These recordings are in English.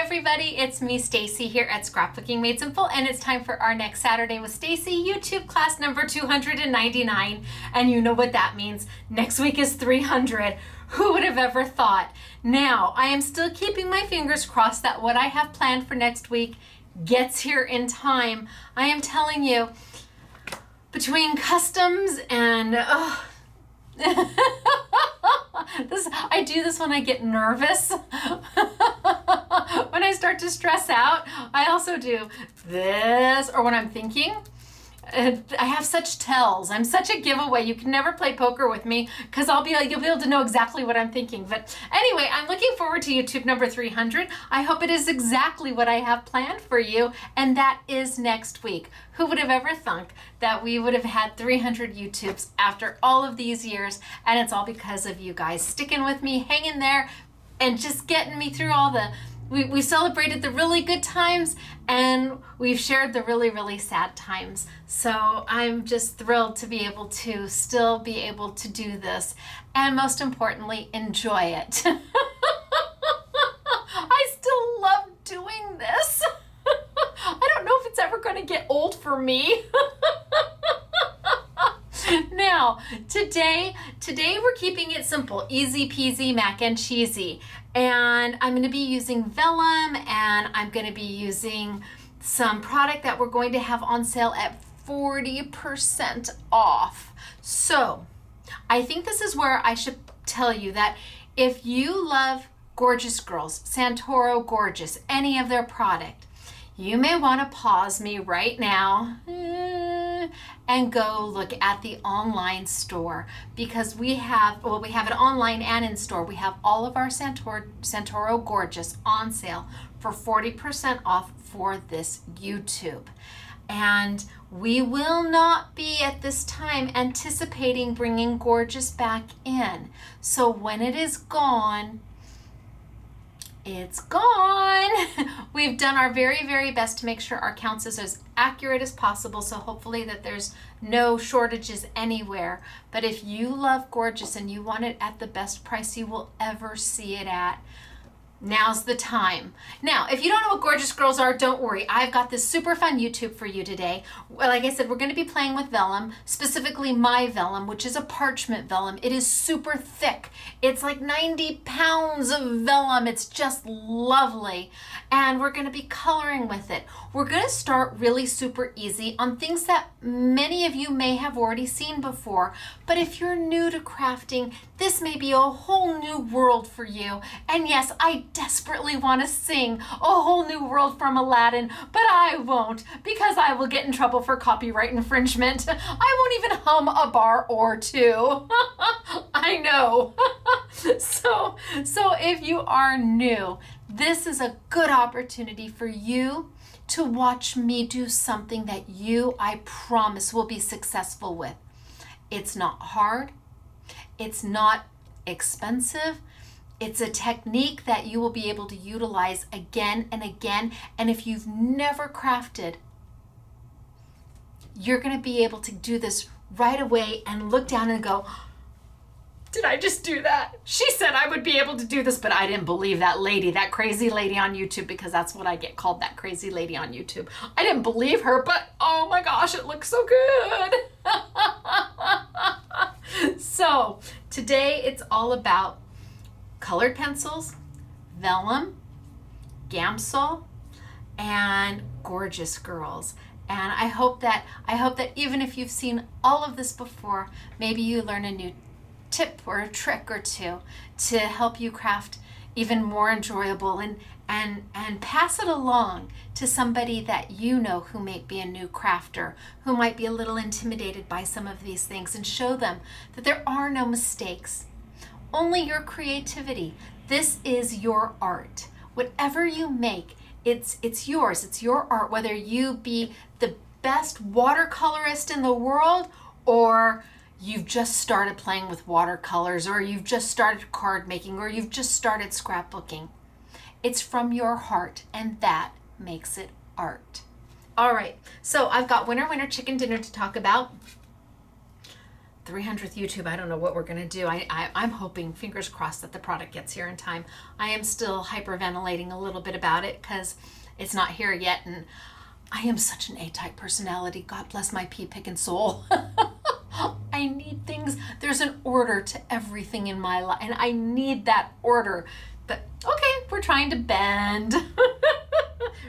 everybody, it's me Stacy here at Scrapbooking Made Simple, and it's time for our next Saturday with Stacy YouTube class number 299, and you know what that means. Next week is 300. Who would have ever thought? Now, I am still keeping my fingers crossed that what I have planned for next week gets here in time. I am telling you, between customs and I do this when I get nervous. When I start to stress out, I also do this, or when I'm thinking. I have such tells. I'm such a giveaway. You can never play poker with me because you'll be able to know exactly what I'm thinking. But anyway, I'm looking forward to YouTube number 300. I hope it is exactly what I have planned for you, and that is next week. Who would have ever thunk that we would have had 300 YouTubes after all of these years? And it's all because of you guys sticking with me, hanging there, and just getting me through all the we celebrated the really good times, and we've shared the really, really sad times. So I'm just thrilled to be able to still be able to do this, and most importantly, enjoy it. I still love doing this. I don't know if it's ever going to get old for me. Now, today we're keeping it simple, easy peasy mac and cheesy. And I'm going to be using Vellum, and I'm going to be using some product that we're going to have on sale at 40% off. So I think this is where I should tell you that if you love Gorjuss Girls, Santoro Gorjuss, any of their product, you may want to pause me right now and go look at the online store, because we have it online and in store. We have all of our Santoro Gorjuss on sale for 40% off for this YouTube. And we will not be at this time anticipating bringing Gorjuss back in. So when it is gone, it's gone. We've done our very, very best to make sure our counts is as accurate as possible, so hopefully that there's no shortages anywhere. But if you love Gorjuss and you want it at the best price you will ever see it at, now's the time. Now, if you don't know what Gorjuss Girls are, don't worry. I've got this super fun YouTube for you today. Like I said, we're going to be playing with Vellum, specifically my Vellum, which is a parchment vellum. It is super thick. It's like 90 pounds of vellum. It's just lovely. And we're going to be coloring with it. We're going to start really super easy on things that many of you may have already seen before. But if you're new to crafting, this may be a whole new world for you. And yes, I desperately want to sing A Whole New World from Aladdin, but I won't, because I will get in trouble for copyright infringement. I won't even hum a bar or two. I know. So if you are new, this is a good opportunity for you to watch me do something that you, I promise, will be successful with. It's not hard. It's not expensive. It's a technique that you will be able to utilize again and again. And if you've never crafted, you're going to be able to do this right away and look down and go, did I just do that? She said I would be able to do this, but I didn't believe that lady, that crazy lady on YouTube, because that's what I get called, that crazy lady on YouTube. I didn't believe her, but oh my gosh, it looks so good. So today it's all about colored pencils, Vellum, Gamsol, and Gorjuss Girls. And I hope that even if you've seen all of this before, maybe you learn a new tip or a trick or two to help you craft even more enjoyable, and pass it along to somebody that you know who may be a new crafter, who might be a little intimidated by some of these things, and show them that there are no mistakes. Only your creativity. This is your art. Whatever you make, it's yours. It's your art, whether you be the best watercolorist in the world, or you've just started playing with watercolors, or you've just started card making, or you've just started scrapbooking. It's from your heart, and that makes it art. All right, so I've got winner chicken dinner to talk about. 300th YouTube. I don't know what we're going to do. I'm hoping, fingers crossed, that the product gets here in time. I am still hyperventilating a little bit about it because it's not here yet. And I am such an A-type personality. God bless my pea-picking soul. I need things. There's an order to everything in my life, and I need that order. But okay, we're trying to bend.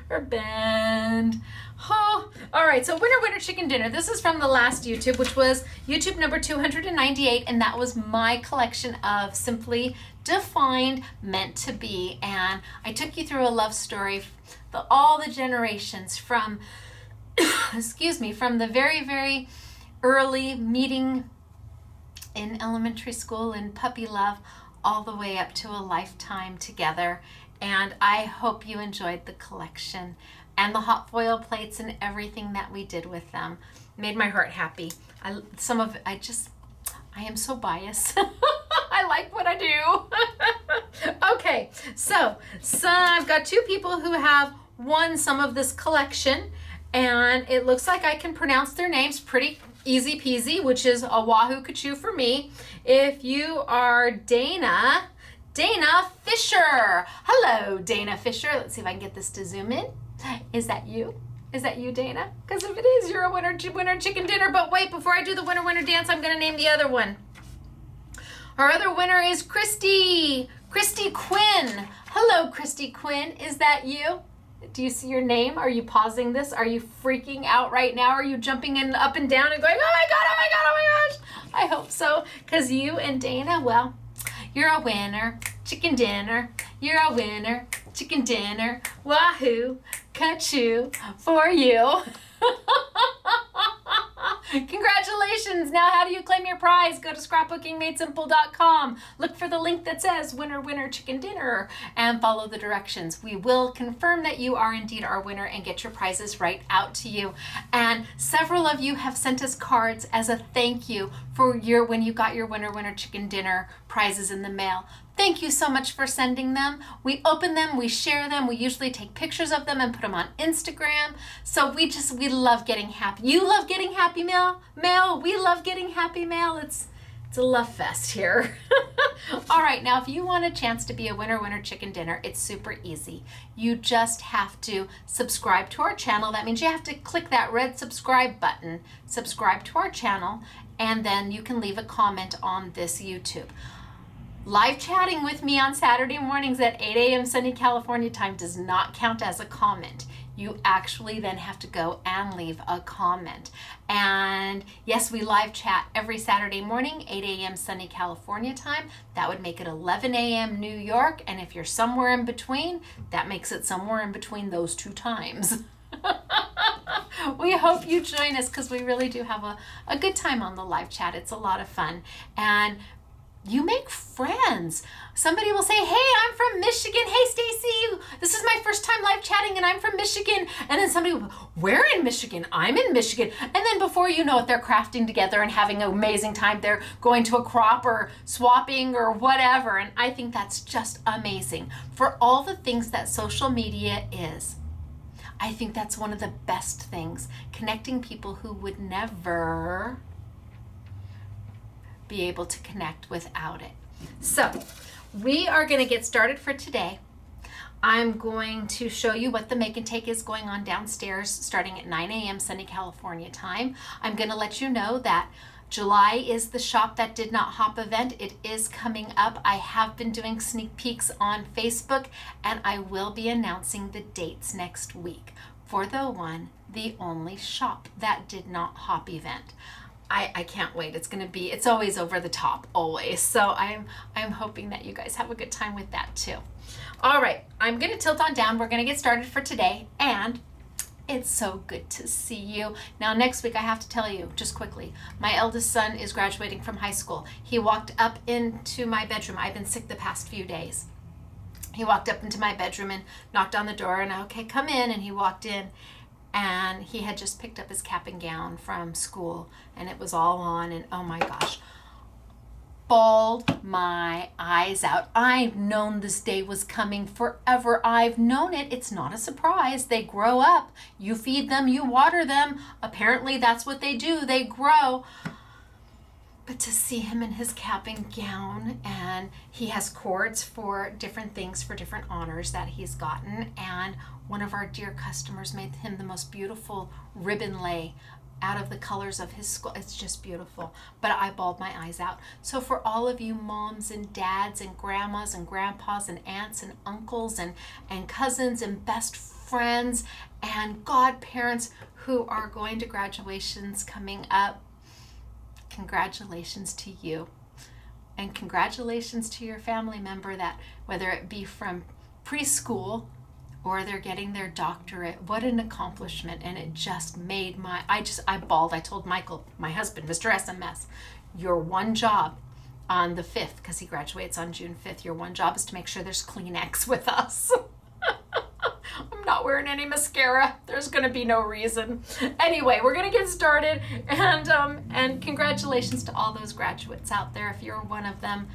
We're bend. Oh, all right, so winner chicken dinner. This is from the last YouTube, which was YouTube number 298, and that was my collection of Simply Defined Meant to Be. And I took you through a love story, all the generations from, excuse me, from the very, very early meeting in elementary school and puppy love all the way up to a lifetime together. And I hope you enjoyed the collection and the hot foil plates and everything that we did with them. Made my heart happy. I am so biased. I like what I do. Okay, so I've got two people who have won some of this collection, and it looks like I can pronounce their names pretty easy peasy, which is a wahoo kachoo for me. If you are Dana Fisher. Hello, Dana Fisher. Let's see if I can get this to zoom in. Is that you? Is that you, Dana? Because if it is, you're a winner chicken dinner. But wait, before I do the winner dance, I'm going to name the other one. Our other winner is Christy Quinn. Hello, Christy Quinn. Is that you? Do you see your name? Are you pausing this? Are you freaking out right now? Are you jumping up and down and going, oh my God, oh my God, oh my gosh? I hope so, because you and Dana, well, you're a winner chicken dinner. You're a winner chicken dinner. Wahoo, kachoo for you. Congratulations. Now how do you claim your prize? Go to scrapbookingmadesimple.com. Look for the link that says winner chicken dinner and follow the directions. We will confirm that you are indeed our winner and get your prizes right out to you. And several of you have sent us cards as a thank you for when you got your winner chicken dinner prizes in the mail. Thank you so much for sending them. We open them, we share them, we usually take pictures of them and put them on Instagram. So we love getting happy. You love getting happy mail? We love getting happy mail. It's a love fest here. All right, now if you want a chance to be a winner chicken dinner, it's super easy. You just have to subscribe to our channel. That means you have to click that red subscribe button, subscribe to our channel, and then you can leave a comment on this YouTube. Live chatting with me on Saturday mornings at 8 a.m. sunny California time does not count as a comment. You actually then have to go and leave a comment. And yes, we live chat every Saturday morning, 8 a.m. sunny California time. That would make it 11 a.m. New York. And if you're somewhere in between, that makes it somewhere in between those two times. We hope you join us because we really do have a good time on the live chat. It's a lot of fun. And you make friends. Somebody will say, hey, I'm from Michigan. Hey, Stacy, this is my first time live chatting and I'm from Michigan. And then somebody will, where in Michigan? I'm in Michigan. And then before you know it, they're crafting together and having an amazing time. They're going to a crop or swapping or whatever. And I think that's just amazing. For all the things that social media is, I think that's one of the best things, connecting people who would never be able to connect without it. So we are going to get started for today. I'm going to show you what the make and take is going on downstairs starting at 9 a.m. sunny California time. I'm going to let you know that July is the Shop That Did Not Hop event. It is coming up. I have been doing sneak peeks on Facebook, and I will be announcing the dates next week for the only Shop That Did Not Hop event. I can't wait. It's always over the top, always. So I'm hoping that you guys have a good time with that too. All right, I'm gonna tilt on down. We're gonna get started for today, and it's so good to see you. Now next week, I have to tell you just quickly, my eldest son is graduating from high school. He walked up into my bedroom. I've been sick the past few days. He walked up into my bedroom and knocked on the door and, okay, come in, and he walked in. And he had just picked up his cap and gown from school, and it was all on, and oh my gosh, bawled my eyes out. I've known this day was coming forever. I've known it. It's not a surprise. They grow up. You feed them, you water them. Apparently that's what they do. They grow. But to see him in his cap and gown, and he has cords for different things, for different honors that he's gotten, and one of our dear customers made him the most beautiful ribbon lay out of the colors of his school. It's just beautiful. But I bawled my eyes out. So for all of you moms and dads and grandmas and grandpas and aunts and uncles and cousins and best friends and godparents who are going to graduations coming up, congratulations to you. And congratulations to your family member that, whether it be from preschool or they're getting their doctorate, what an accomplishment. And it just made I bawled. I told Michael, my husband, Mr. SMS, your one job on the 5th, because he graduates on June 5th, your one job is to make sure there's Kleenex with us. I'm not wearing any mascara. There's gonna be no reason. Anyway, we're gonna get started, and congratulations to all those graduates out there. If you're one of them,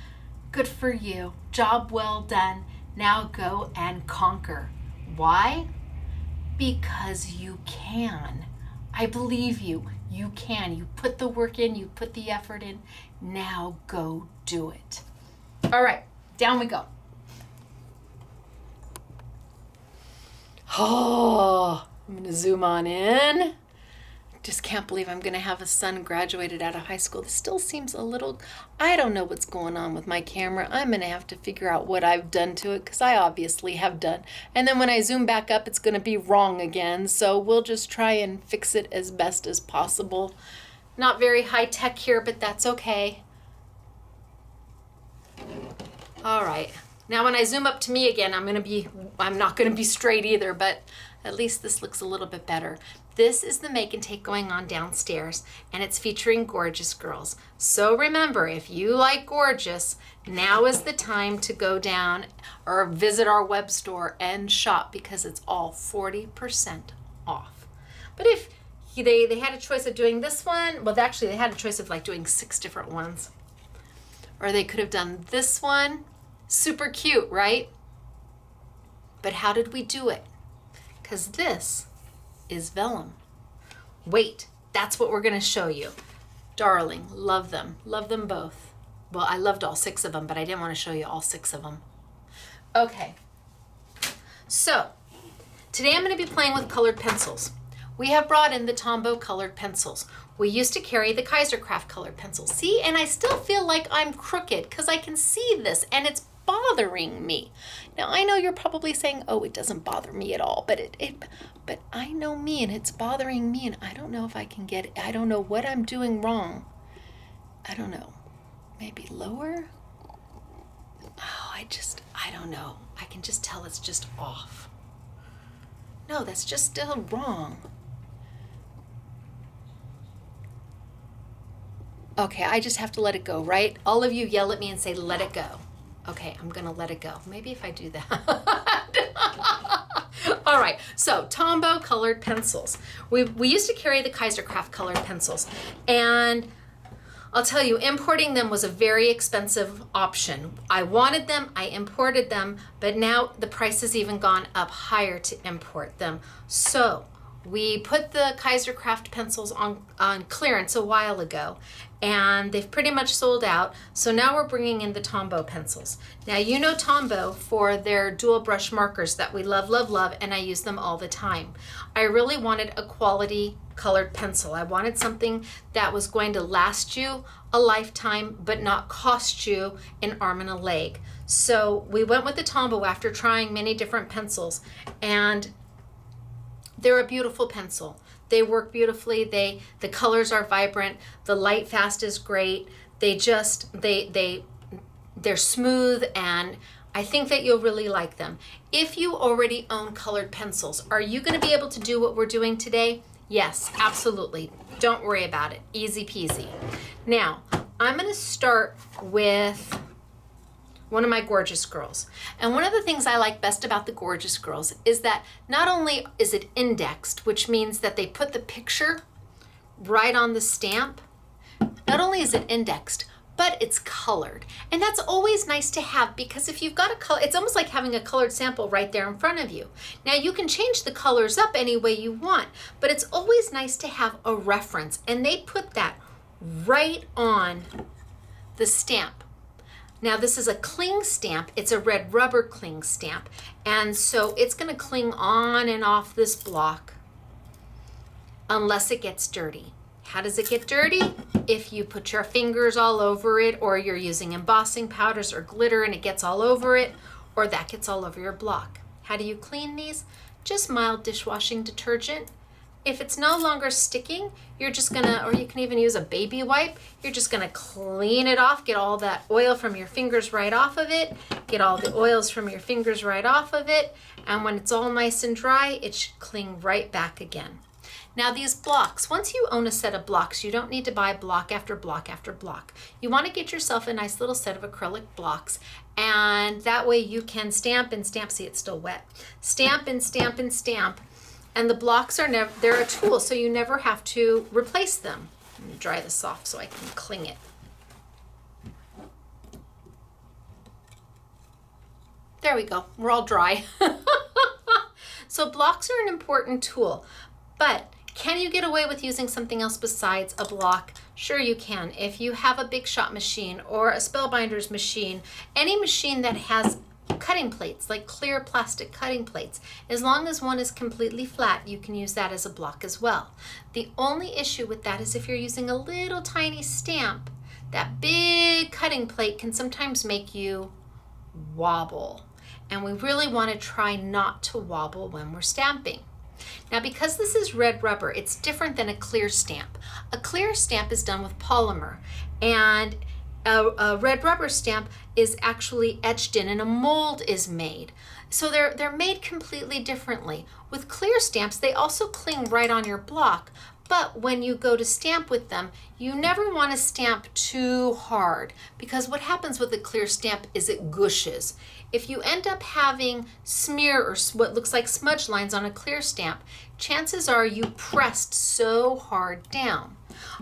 good for you. Job well done. Now go and conquer. Why? Because you can. I believe you. You can. You put the work in, you put the effort in. Now go do it. All right, down we go. Oh, I'm going to zoom on in. Just can't believe I'm going to have a son graduated out of high school. This still seems a little, I don't know what's going on with my camera. I'm going to have to figure out what I've done to it, because I obviously have done. And then when I zoom back up, it's going to be wrong again. So we'll just try and fix it as best as possible. Not very high tech here, but that's okay. All right. Now when I zoom up to me again, I'm not going to be straight either, but at least this looks a little bit better. This is the make and take going on downstairs, and it's featuring Gorjuss girls. So remember, if you like Gorjuss, now is the time to go down or visit our web store and shop, because it's all 40% off. But if they had a choice of doing this one, well, actually they had a choice of like doing 6 different ones. Or they could have done this one. Super cute, right? But how did we do it? Because this is Vellum. Wait, that's what we're going to show you. Darling, love them. Love them both. Well, I loved all 6 of them, but I didn't want to show you all 6 of them. Okay. So, today I'm going to be playing with colored pencils. We have brought in the Tombow colored pencils. We used to carry the Kaisercraft colored pencils. See, and I still feel like I'm crooked because I can see this and it's bothering me. Now I know you're probably saying, oh, it doesn't bother me at all, but but I know me and it's bothering me, and I don't know if I can get it. I don't know what I'm doing wrong. I don't know. Maybe lower? Oh, I don't know. I can just tell it's just off. No, that's just still wrong. Okay, I just have to let it go, right? All of you yell at me and say, let it go. Okay, I'm gonna let it go. Maybe if I do that. All right, so Tombow colored pencils. We used to carry the Kaisercraft colored pencils, and I'll tell you, importing them was a very expensive option. I wanted them, I imported them, but now the price has even gone up higher to import them. So we put the Kaisercraft pencils on clearance a while ago, and they've pretty much sold out. So now we're bringing in the Tombow pencils. Now you know Tombow for their dual brush markers that we love, love, love, and I use them all the time. I really wanted a quality colored pencil. I wanted something that was going to last you a lifetime but not cost you an arm and a leg. So we went with the Tombow after trying many different pencils, and they're a beautiful pencil. They work beautifully. The colors are vibrant. The light fast is great. They're smooth, and I think that you'll really like them. If you already own colored pencils, are you going to be able to do what we're doing today? Yes, absolutely. Don't worry about it. Easy peasy. Now, I'm going to start with one of my Gorjuss girls. And one of the things I like best about the Gorjuss girls is that not only is it indexed, which means that they put the picture right on the stamp, not only is it indexed, but it's colored. And that's always nice to have, because if you've got a color, it's almost like having a colored sample right there in front of you. Now you can change the colors up any way you want, but it's always nice to have a reference, and they put that right on the stamp. Now this is a cling stamp. It's a red rubber cling stamp. And so it's gonna cling on and off this block unless it gets dirty. How does it get dirty? If you put your fingers all over it, or you're using embossing powders or glitter and it gets all over it, or that gets all over your block. How do you clean these? Just mild dishwashing detergent. If it's no longer sticking, you're just gonna, or you can even use a baby wipe, you're just gonna clean it off, get all that oil from your fingers right off of it, get all the oils from your fingers right off of it, and when it's all nice and dry, it should cling right back again. Now these blocks, once you own a set of blocks, you don't need to buy block after block after block. You wanna get yourself a nice little set of acrylic blocks, and that way you can stamp and stamp, see it's still wet, stamp and stamp and stamp, and the blocks are never, they're a tool, so you never have to replace them. Let me dry this off so I can cling it. There we go, we're all dry. So blocks are an important tool, but can you get away with using something else besides a block? Sure you can. If you have a big shot machine or a spellbinder's machine, any machine that has cutting plates, like clear plastic cutting plates, as long as one is completely flat, you can use that as a block as well. The only issue with that is if you're using a little tiny stamp, that big cutting plate can sometimes make you wobble. And we really want to try not to wobble when we're stamping. Now, because this is red rubber, it's different than a clear stamp. A clear stamp is done with polymer, and a red rubber stamp is actually etched in and a mold is made. So they're made completely differently. With clear stamps, they also cling right on your block, but when you go to stamp with them, you never want to stamp too hard, because what happens with a clear stamp is it gushes. If you end up having smear or what looks like smudge lines on a clear stamp, chances are you pressed so hard down.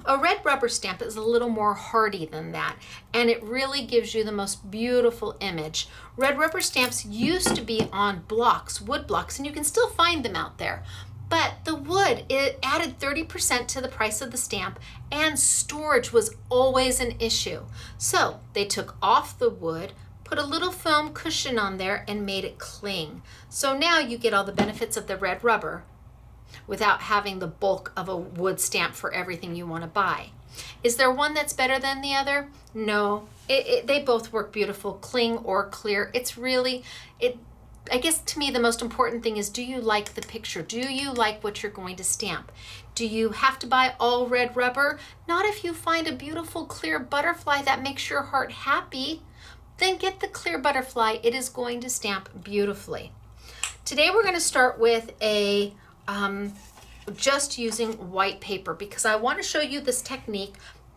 A red rubber stamp is a little more hardy than that, and it really gives you the most beautiful image. Red rubber stamps used to be on blocks, wood blocks, and you can still find them out there. But the wood, it added 30% to the price of the stamp, and storage was always an issue. So they took off the wood, put a little foam cushion on there, and made it cling. So now you get all the benefits of the red rubber without having the bulk of a wood stamp for everything you want to buy. Is there one that's better than the other? No, they both work beautiful, cling or clear. It's really, I guess to me the most important thing is, do you like the picture? Do you like what you're going to stamp? Do you have to buy all red rubber? Not if you find a beautiful clear butterfly that makes your heart happy. Then get the clear butterfly. It is going to stamp beautifully. Today we're going to start with a just using white paper, because I want to show you this technique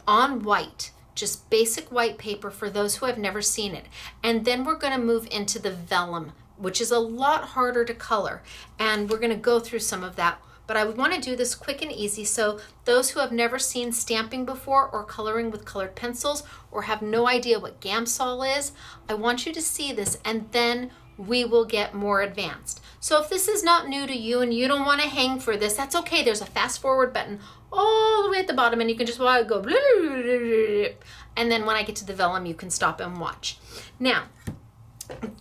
on white, just basic white paper for those who have never seen it. And then we're going to move into the vellum, which is a lot harder to color, and we're going to go through some of that. But I want to do this quick and easy, so those who have never seen stamping before or coloring with colored pencils or have no idea what Gamsol is, I want you to see this, and then we will get more advanced. So if this is not new to you and you don't want to hang for this, that's okay. There's a fast forward button all the way at the bottom, and you can just go blah, blah, blah, blah, and then when I get to the vellum, you can stop and watch. Now,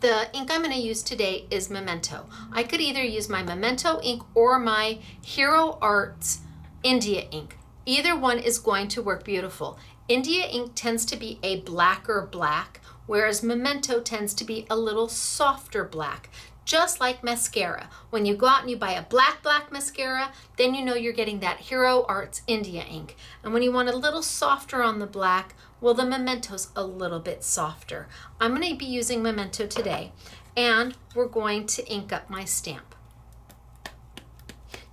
the ink I'm going to use today is Memento. I could either use my Memento ink or my Hero Arts India ink. Either one is going to work beautiful. India ink tends to be a blacker black, whereas Memento tends to be a little softer black, just like mascara. When you go out and you buy a black mascara, then you know you're getting that Hero Arts India ink. And when you want a little softer on the black, well, the Memento's a little bit softer. I'm going to be using Memento today, and we're going to ink up my stamp.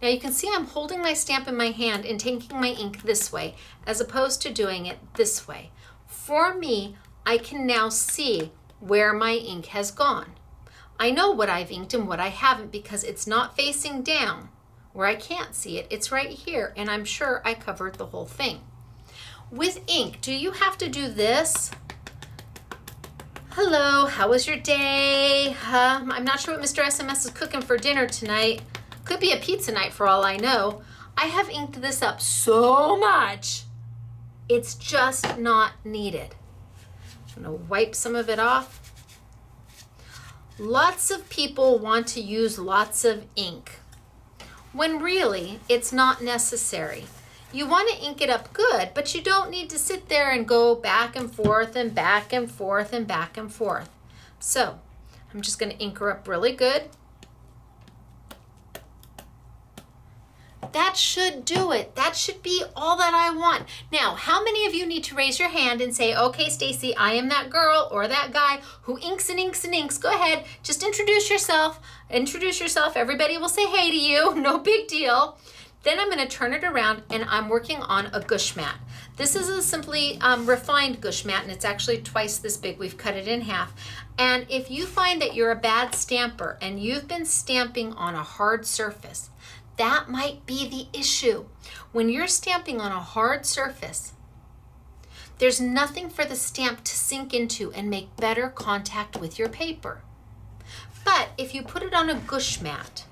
Now you can see I'm holding my stamp in my hand and taking my ink this way, as opposed to doing it this way. For me, I can now see where my ink has gone. I know what I've inked and what I haven't, because it's not facing down where I can't see it. It's right here, and I'm sure I covered the whole thing. With ink, do you have to do this? Hello, how was your day? I'm not sure what Mr. SMS is cooking for dinner tonight. Could be a pizza night for all I know. I have inked this up so much. It's just not needed. I'm gonna wipe some of it off. Lots of people want to use lots of ink, when really it's not necessary. You want to ink it up good, but you don't need to sit there and go back and forth and back and forth and back and forth. So I'm just going to ink her up really good. That should do it. That should be all that I want. Now, how many of you need to raise your hand and say, okay, Stacy, I am that girl or that guy who inks and inks and inks. Go ahead, just introduce yourself. Introduce yourself. Everybody will say hey to you. No big deal. Then I'm going to turn it around and I'm working on a gush mat. This is a simply refined gush mat, and it's actually twice this big. We've cut it in half. And if you find that you're a bad stamper and you've been stamping on a hard surface, that might be the issue. When you're stamping on a hard surface, there's nothing for the stamp to sink into and make better contact with your paper. But if you put it on a gush mat,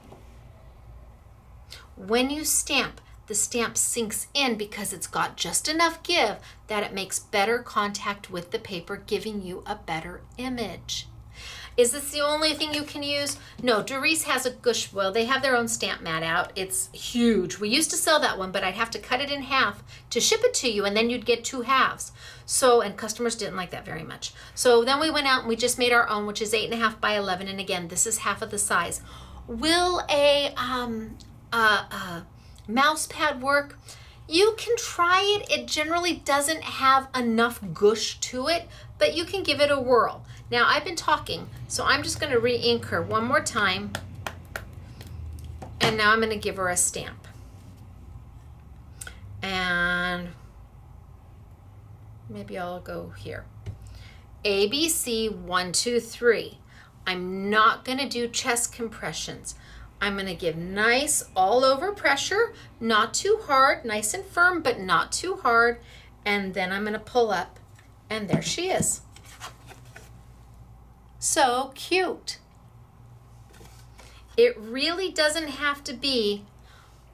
when you stamp, the stamp sinks in because it's got just enough give that it makes better contact with the paper, giving you a better image. Is this the only thing you can use? No, Doris has a gush, well, they have their own stamp mat out. It's huge. We used to sell that one, but I'd have to cut it in half to ship it to you, and then you'd get 2 halves. So, and customers didn't like that very much. So then we went out and we just made our own, which is 8.5 by 11. And again, this is half of the size. Will a mouse pad work? You can try it. It generally doesn't have enough gush to it, but you can give it a whirl. Now, I've been talking, so I'm just going to re-ink her one more time. And now I'm going to give her a stamp. And maybe I'll go here. ABC 1, 2, 3. I'm not going to do chest compressions. I'm going to give nice all over pressure, not too hard, nice and firm, but not too hard. And then I'm going to pull up, and there she is. So cute. It really doesn't have to be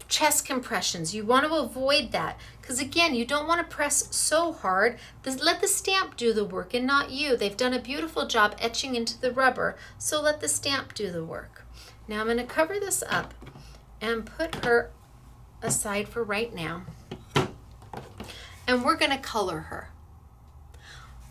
chest compressions. You want to avoid that because, again, you don't want to press so hard. Let the stamp do the work and not you. They've done a beautiful job etching into the rubber, so let the stamp do the work. Now I'm going to cover this up and put her aside for right now. And we're going to color her.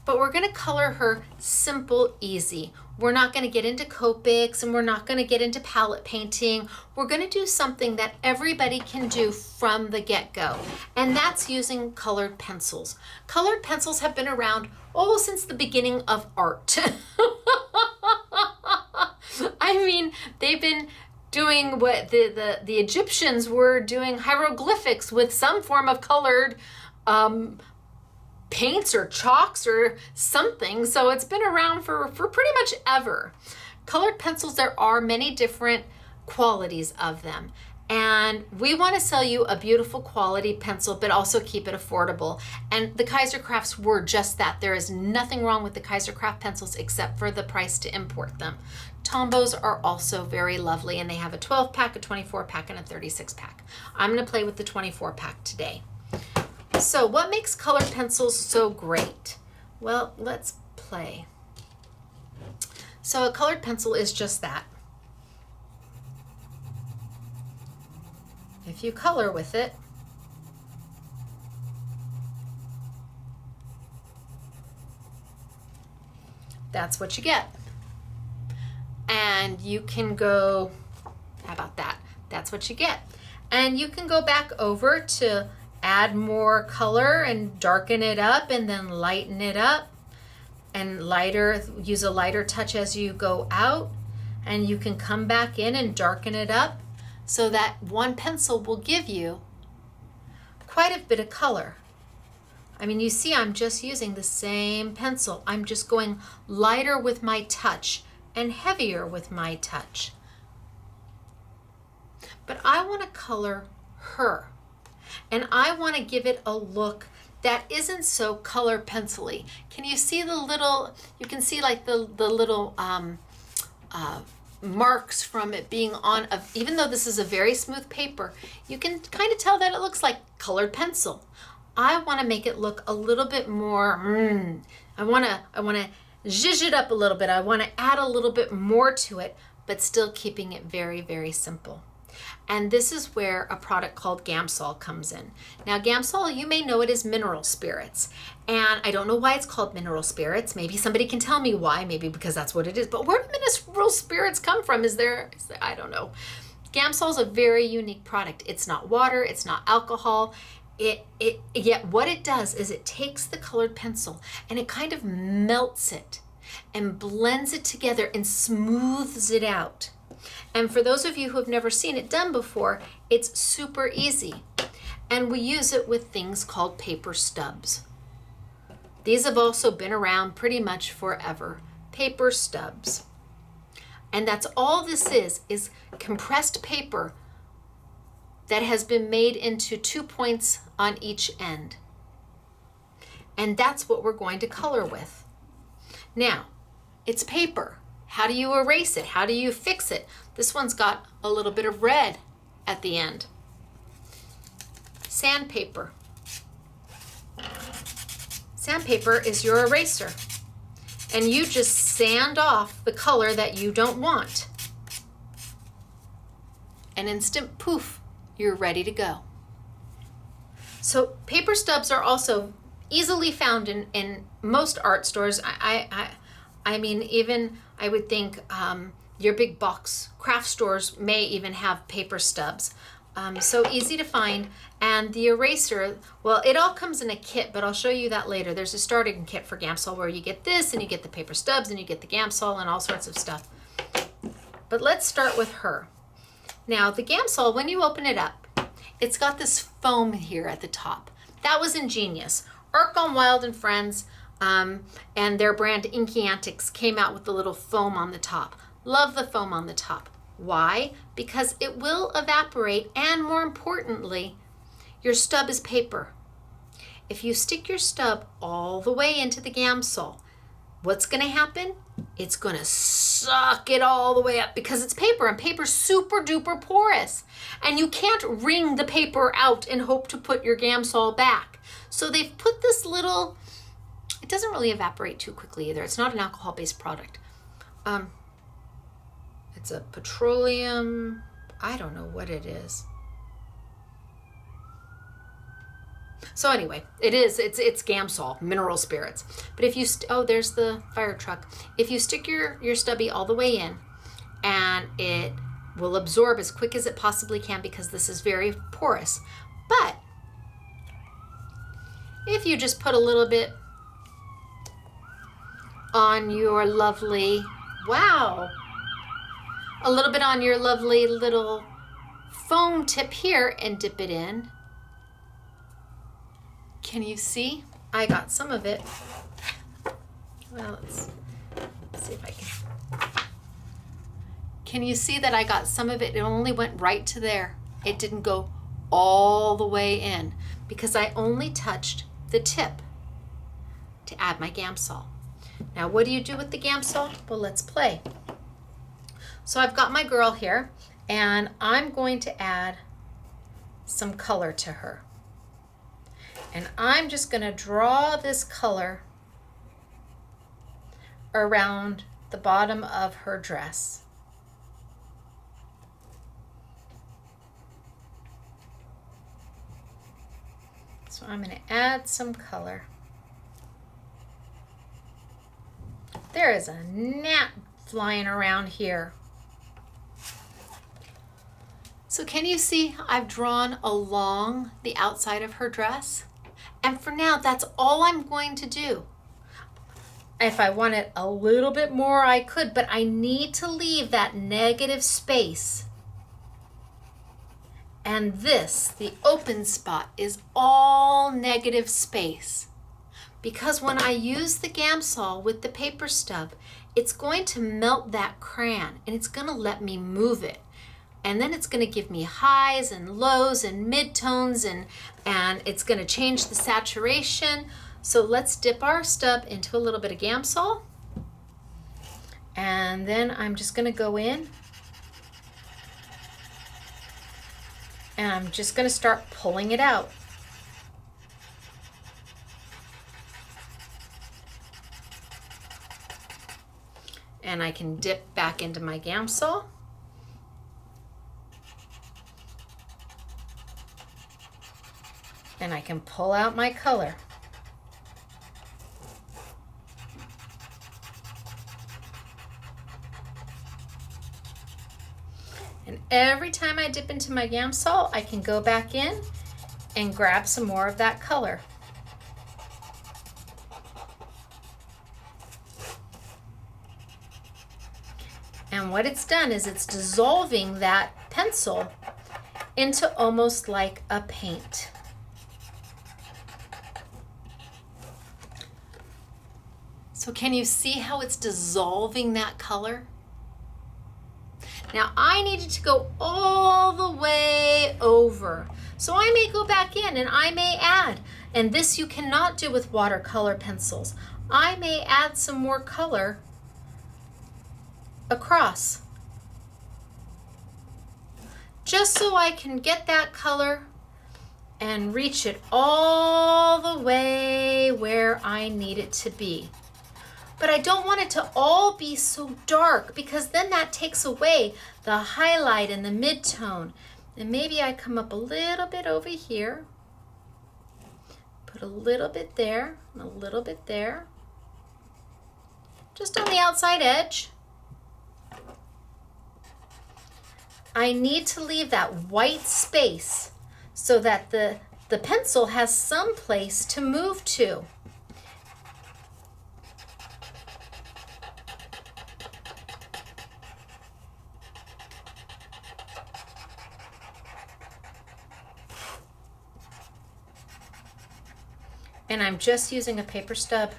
But we're going to color her simple, easy. We're not going to get into Copics, and we're not going to get into palette painting. We're going to do something that everybody can do from the get-go, and that's using colored pencils. Colored pencils have been around, since the beginning of art. I mean, they've been doing what the Egyptians were doing, hieroglyphics with some form of colored paints or chalks or something. So it's been around for pretty much ever. Colored pencils, there are many different qualities of them. And we want to sell you a beautiful quality pencil, but also keep it affordable. And the Kaiser Crafts were just that. There is nothing wrong with the Kaiser Craft pencils except for the price to import them. Tombos are also very lovely, and they have a 12 pack, a 24 pack, and a 36 pack. I'm going to play with the 24 pack today. So what makes colored pencils so great? Well, let's play. So a colored pencil is just that. If you color with it, that's what you get. And you can go, how about that? That's what you get. And you can go back over to add more color and darken it up and then lighten it up and use a lighter touch as you go out. And you can come back in and darken it up so that one pencil will give you quite a bit of color. I mean, you see, I'm just using the same pencil. I'm just going lighter with my touch and heavier with my touch. But I want to color her. And I want to give it a look that isn't so color pencil-y. Can you see the little, you can see like the little marks from it being on, even though this is a very smooth paper, you can kind of tell that it looks like colored pencil. I want to make it look a little bit more, I want to zhuzh it up a little bit. I want to add a little bit more to it, but still keeping it very, very simple. And this is where a product called Gamsol comes in. Now, Gamsol, you may know it as mineral spirits. And I don't know why it's called mineral spirits. Maybe somebody can tell me why, maybe because that's what it is. But where do mineral spirits come from? Is there I don't know. Gamsol is a very unique product. It's not water, it's not alcohol. Yet what it does is it takes the colored pencil and it kind of melts it and blends it together and smooths it out. And for those of you who have never seen it done before, it's super easy. And we use it with things called paper stubs. These have also been around pretty much forever. Paper stubs. And that's all this is compressed paper that has been made into 2 points on each end. And that's what we're going to color with. Now, it's paper. How do you erase it? How do you fix it? This one's got a little bit of red at the end. Sandpaper. Sandpaper is your eraser. And you just sand off the color that you don't want. And instant poof, you're ready to go. So paper stubs are also easily found in most art stores. I mean, even I would think your big box craft stores may even have paper stubs. So easy to find. And the eraser, well, it all comes in a kit, but I'll show you that later. There's a starting kit for Gamsol where you get this and you get the paper stubs and you get the Gamsol and all sorts of stuff. But let's start with her. Now, the Gamsol, when you open it up, it's got this foam here at the top. That was ingenious. Arcon Wild and Friends and their brand Inky Antics came out with the little foam on the top. Love the foam on the top. Why? Because it will evaporate, and more importantly, your stub is paper. If you stick your stub all the way into the Gamsol, what's going to happen? It's going to suck it all the way up because it's paper, and paper's super duper porous. And you can't wring the paper out and hope to put your Gamsol back. So they've put this little, it doesn't really evaporate too quickly either. It's not an alcohol-based product. It's a petroleum, I don't know what it is. So anyway, it's Gamsol, mineral spirits. But if you, oh, there's the fire truck. If you stick your stubby all the way in, and it will absorb as quick as it possibly can because this is very porous. But if you just put a little bit on your lovely, wow, a little bit on your lovely little foam tip here and dip it in. Can you see? I got some of it. Well, let's see if I can. Can you see that I got some of it? It only went right to there. It didn't go all the way in because I only touched the tip to add my Gamsol. Now, what do you do with the Gamsol? Well, let's play. So I've got my girl here, and I'm going to add some color to her. And I'm just going to draw this color around the bottom of her dress. So I'm going to add some color. There is a gnat flying around here. So can you see I've drawn along the outside of her dress? And for now, that's all I'm going to do. If I wanted a little bit more, I could, but I need to leave that negative space. And this, the open spot, is all negative space. Because when I use the Gamsol with the paper stub, it's going to melt that crayon and it's going to let me move it. And then it's going to give me highs and lows and midtones, and it's going to change the saturation. So let's dip our stub into a little bit of Gamsol. And then I'm just going to go in. And I'm just going to start pulling it out. And I can dip back into my Gamsol. And I can pull out my color. And every time I dip into my Gamsol, I can go back in and grab some more of that color. And what it's done is it's dissolving that pencil into almost like a paint. So can you see how it's dissolving that color? Now I needed to go all the way over. So I may go back in and I may add, and this you cannot do with watercolor pencils. I may add some more color across, just so I can get that color and reach it all the way where I need it to be. But I don't want it to all be so dark, because then that takes away the highlight and the mid-tone. And maybe I come up a little bit over here, put a little bit there, and a little bit there, just on the outside edge. I need to leave that white space so that the pencil has some place to move to. And I'm just using a paper stub.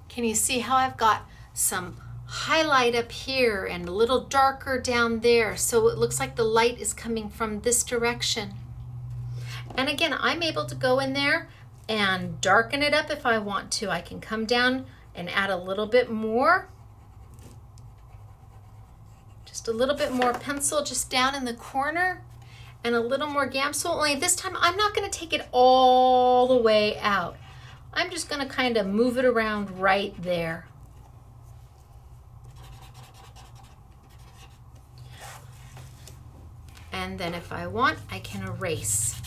Can you see how I've got some highlight up here and a little darker down there, so it looks like the light is coming from this direction? And again, I'm able to go in there and darken it up if I want to. I can come down and add a little bit more. Just a little bit more pencil just down in the corner, and a little more Gamsol. Only this time I'm not going to take it all the way out. I'm just going to kind of move it around right there. And then if I want, I can erase.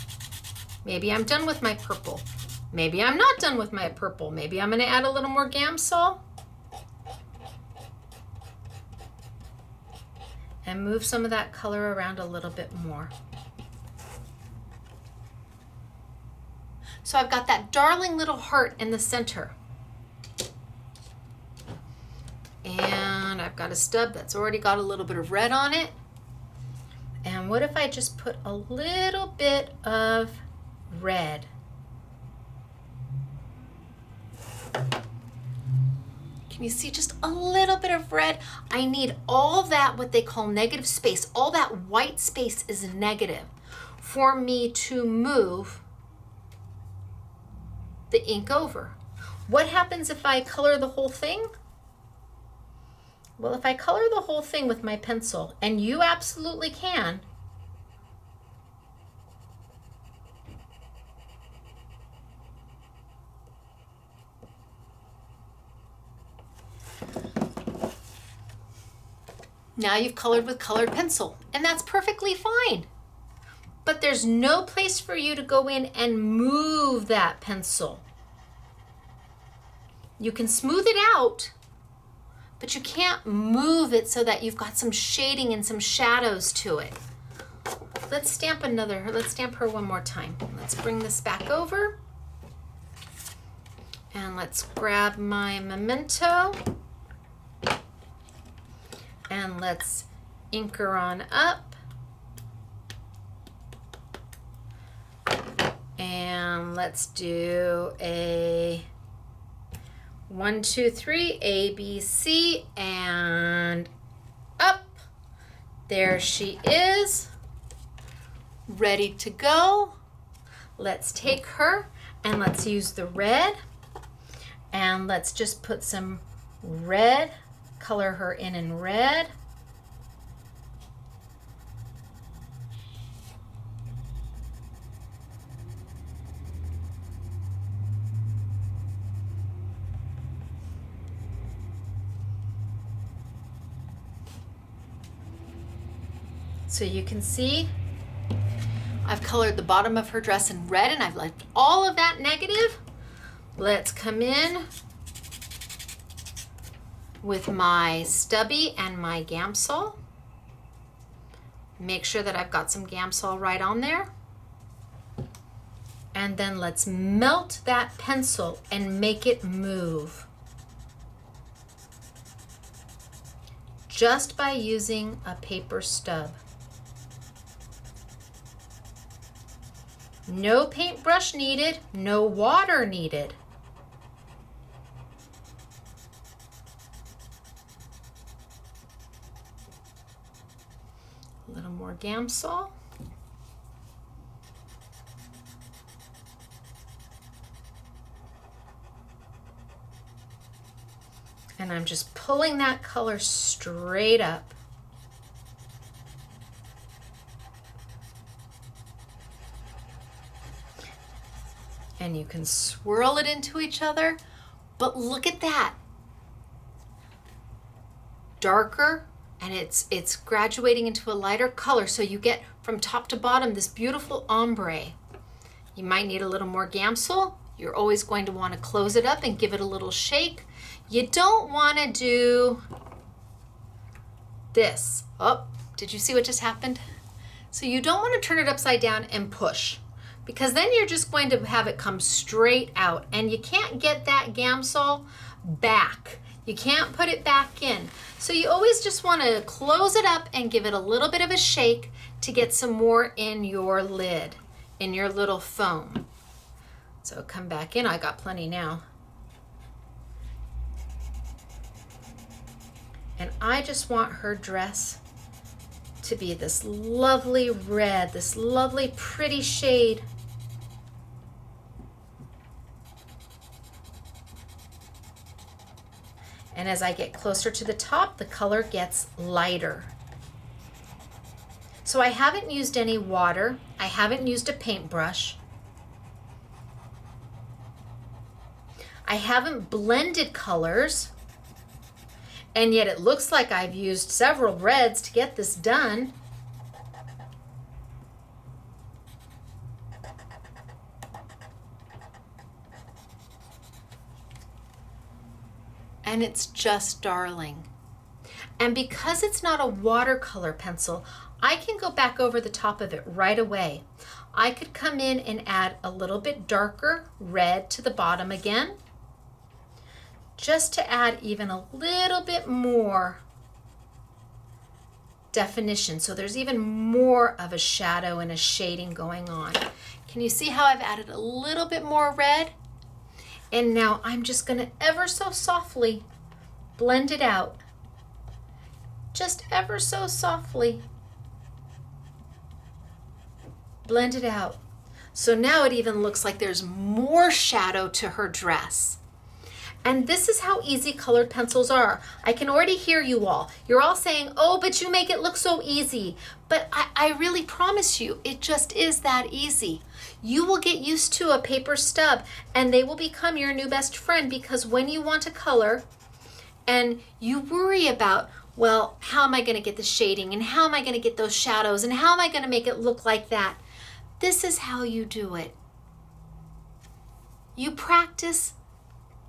Maybe I'm done with my purple. Maybe I'm not done with my purple. Maybe I'm going to add a little more Gamsol and move some of that color around a little bit more. So I've got that darling little heart in the center. And I've got a stub that's already got a little bit of red on it. And what if I just put a little bit of red? Can you see just a little bit of red? I need all that, what they call negative space. All that white space is negative for me to move the ink over. What happens if I color the whole thing? Well, if I color the whole thing with my pencil, and you absolutely can, now you've colored with colored pencil, and that's perfectly fine. But there's no place for you to go in and move that pencil. You can smooth it out, but you can't move it so that you've got some shading and some shadows to it. Let's stamp her one more time. Let's bring this back over. And let's grab my memento. And let's ink her on up. And let's do a 1, 2, 3, A, B, C, and up. There she is, ready to go. Let's take her and let's use the red, and let's just put some red, color her in red. So you can see I've colored the bottom of her dress in red and I've left all of that negative. Let's come in with my stubby and my Gamsol. Make sure that I've got some Gamsol right on there. And then let's melt that pencil and make it move. Just by using a paper stub. No paintbrush needed, no water needed. A little more Gamsol. And I'm just pulling that color straight up. And you can swirl it into each other, but look at that. Darker, and it's graduating into a lighter color, so you get from top to bottom this beautiful ombre. You might need a little more Gamsol. You're always going to want to close it up and give it a little shake. You don't want to do this. Oh, did you see what just happened? So you don't want to turn it upside down and push, because then you're just going to have it come straight out and you can't get that Gamsol back. You can't put it back in. So you always just want to close it up and give it a little bit of a shake to get some more in your lid, in your little foam. So come back in. I got plenty now. And I just want her dress to be this lovely red, this lovely pretty shade. And as I get closer to the top, the color gets lighter. So I haven't used any water. I haven't used a paintbrush. I haven't blended colors. And yet it looks like I've used several reds to get this done. And it's just darling. And because it's not a watercolor pencil, I can go back over the top of it right away. I could come in and add a little bit darker red to the bottom again, just to add even a little bit more definition. So there's even more of a shadow and a shading going on. Can you see how I've added a little bit more red? And now I'm just gonna ever so softly blend it out. Just ever so softly. Blend it out. So now it even looks like there's more shadow to her dress. And this is how easy colored pencils are. I can already hear you all. You're all saying, oh, but you make it look so easy. But I really promise you, it just is that easy. You will get used to a paper stub and they will become your new best friend, because when you want to color and you worry about, well, how am I gonna get the shading and how am I gonna get those shadows and how am I gonna make it look like that? This is how you do it. You practice.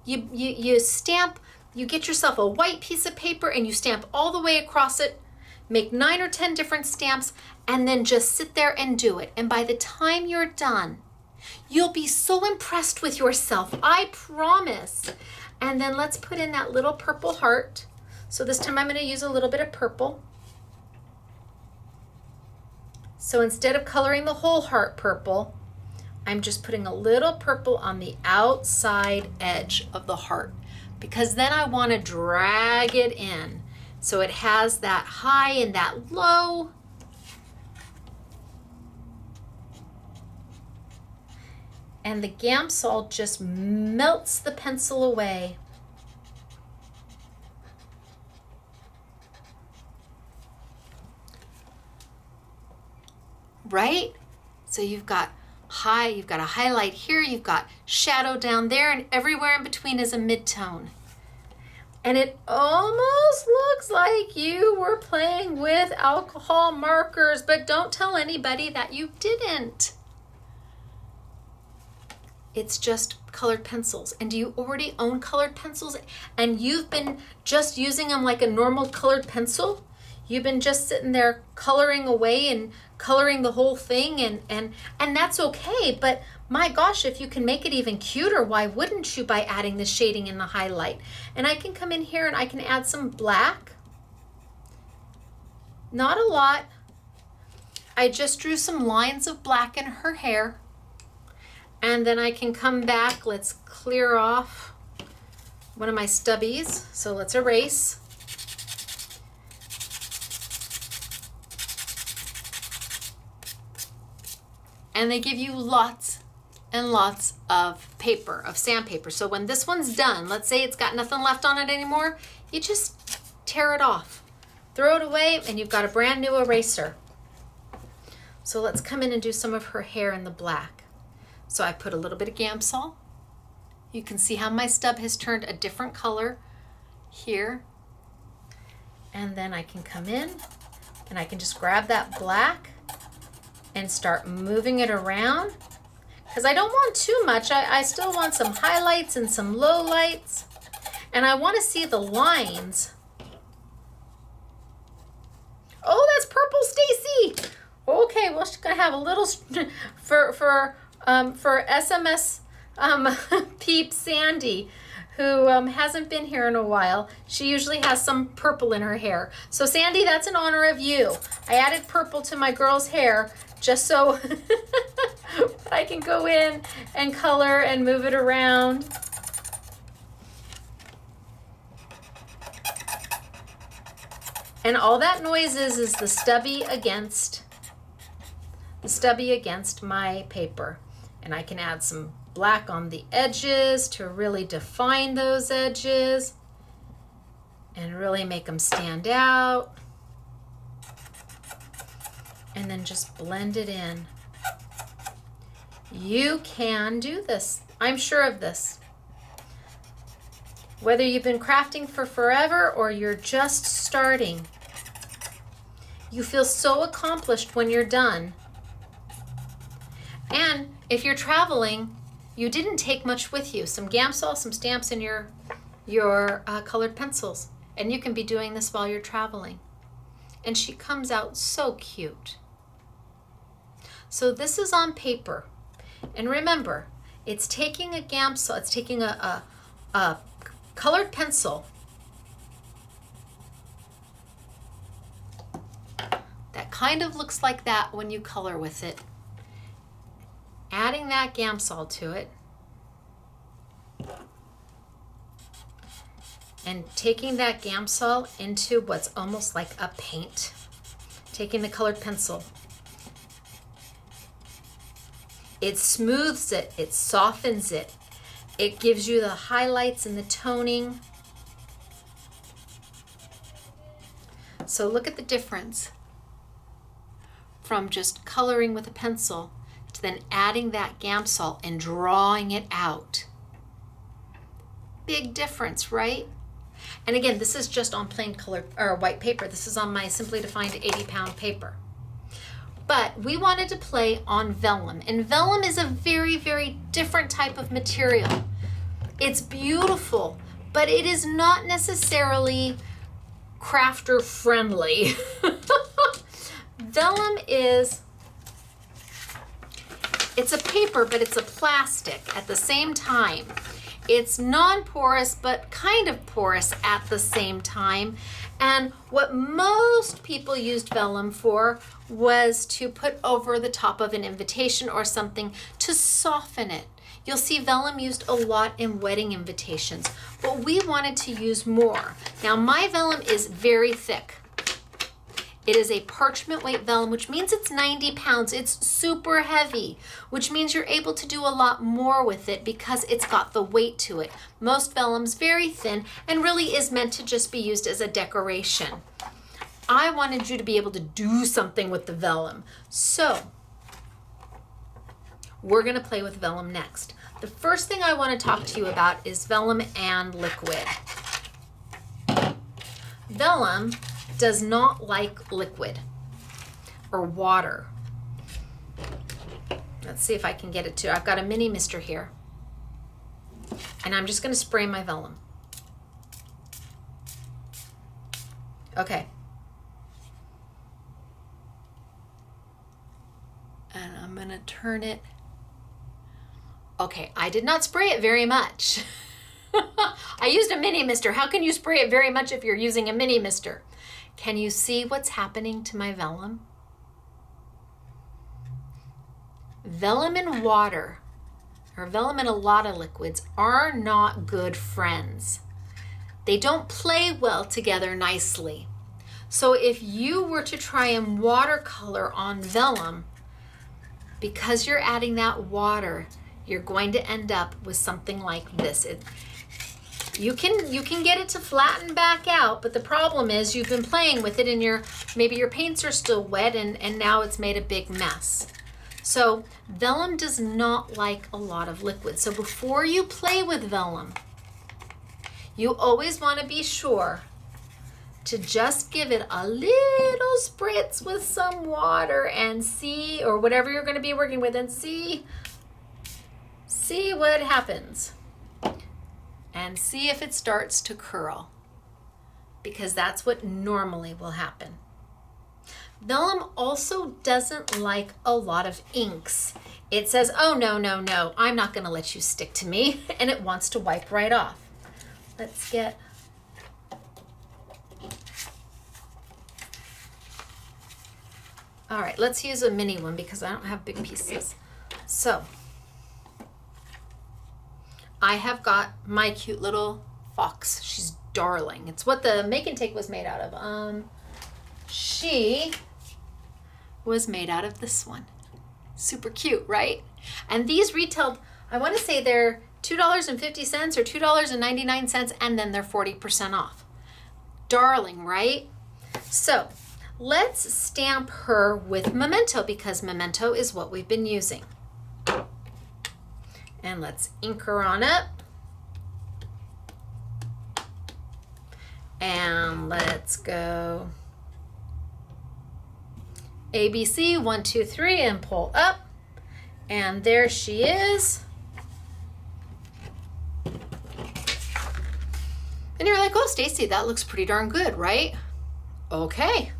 You stamp, you get yourself a white piece of paper and you stamp all the way across it, make 9 or 10 different stamps, and then just sit there and do it. And by the time you're done, you'll be so impressed with yourself, I promise. And then let's put in that little purple heart. So this time I'm going to use a little bit of purple. So instead of coloring the whole heart purple, I'm just putting a little purple on the outside edge of the heart, because then I want to drag it in so it has that high and that low. And the Gamsol just melts the pencil away. Right? So you've got a highlight here, you've got shadow down there, and everywhere in between is a mid-tone. And it almost looks like you were playing with alcohol markers, but don't tell anybody that you didn't. It's just colored pencils. And do you already own colored pencils? And you've been just using them like a normal colored pencil? You've been just sitting there coloring away and coloring the whole thing, and that's okay, but my gosh, if you can make it even cuter, why wouldn't you, by adding the shading and the highlight? And I can come in here and I can add some black. Not a lot. I just drew some lines of black in her hair. And then I can come back, let's clear off one of my stubbies. So let's erase. And they give you lots and lots of paper, of sandpaper. So when this one's done, let's say it's got nothing left on it anymore, you just tear it off, throw it away, and you've got a brand new eraser. So let's come in and do some of her hair in the black. So I put a little bit of Gamsol. You can see how my stub has turned a different color here. And then I can come in and I can just grab that black and start moving it around, because I don't want too much. I still want some highlights and some lowlights, and I want to see the lines. Oh, that's purple, Stacy. Okay, well, she's gonna have a little for SMS peep Sandy, who hasn't been here in a while. She usually has some purple in her hair. So Sandy, that's in honor of you. I added purple to my girl's hair just so I can go in and color and move it around. And all that noise is the stubby against my paper. And I can add some black on the edges to really define those edges and really make them stand out. And then just blend it in. You can do this. I'm sure of this. Whether you've been crafting for forever or you're just starting, you feel so accomplished when you're done. And if you're traveling, you didn't take much with you. Some Gamsol, some stamps, and your colored pencils. And you can be doing this while you're traveling. And she comes out so cute. So this is on paper. And remember, it's taking a Gamsol, it's taking a colored pencil that kind of looks like that when you color with it. Adding that Gamsol to it. And taking that Gamsol into what's almost like a paint. Taking the colored pencil. It smooths it, it softens it. It gives you the highlights and the toning. So look at the difference from just coloring with a pencil to then adding that Gamsol and drawing it out. Big difference, right? And again, this is just on plain color or white paper. This is on my Simply Defined 80-pound paper. But we wanted to play on vellum. And vellum is a very, very different type of material. It's beautiful, but it is not necessarily crafter friendly. Vellum is, it's a paper, but it's a plastic at the same time. It's non-porous, but kind of porous at the same time. And what most people used vellum for was to put over the top of an invitation or something to soften it. You'll see vellum used a lot in wedding invitations, but we wanted to use more. Now my vellum is very thick. It is a parchment weight vellum, which means it's 90 pounds. It's super heavy, which means you're able to do a lot more with it because it's got the weight to it. Most vellum's very thin and really is meant to just be used as a decoration. I wanted you to be able to do something with the vellum. So we're gonna play with vellum next. The first thing I wanna talk to you about is vellum and liquid. Vellum does not like liquid or water. Let's see if I can get it to. I've got a mini mister here. And I'm just going to spray my vellum. Okay. And I'm going to turn it. Okay, I did not spray it very much. I used a mini mister. How can you spray it very much if you're using a mini mister? Can you see what's happening to my vellum? Vellum and water, or vellum and a lot of liquids, are not good friends. They don't play well together nicely. So if you were to try and watercolor on vellum, because you're adding that water, you're going to end up with something like this. You can get it to flatten back out, but the problem is you've been playing with it and maybe your paints are still wet and now it's made a big mess. So vellum does not like a lot of liquid. So before you play with vellum, you always want to be sure to just give it a little spritz with some water and see, or whatever you're going to be working with, and see what happens. And see if it starts to curl, because that's what normally will happen. Vellum also doesn't like a lot of inks. It says, oh, no, no, no, I'm not going to let you stick to me, and it wants to wipe right off. Let's get... All right, let's use a mini one because I don't have big pieces. So I have got my cute little fox. She's darling. It's what the make and take was made out of. She was made out of this one. Super cute, right? And these retailed, I want to say they're $2.50 or $2.99, and then they're 40% off. Darling, right? So let's stamp her with Memento, because Memento is what we've been using. And let's ink her on up. And let's go ABC, 1, 2, 3, and pull up. And there she is. And you're like, oh, Stacy, that looks pretty darn good, right? Okay.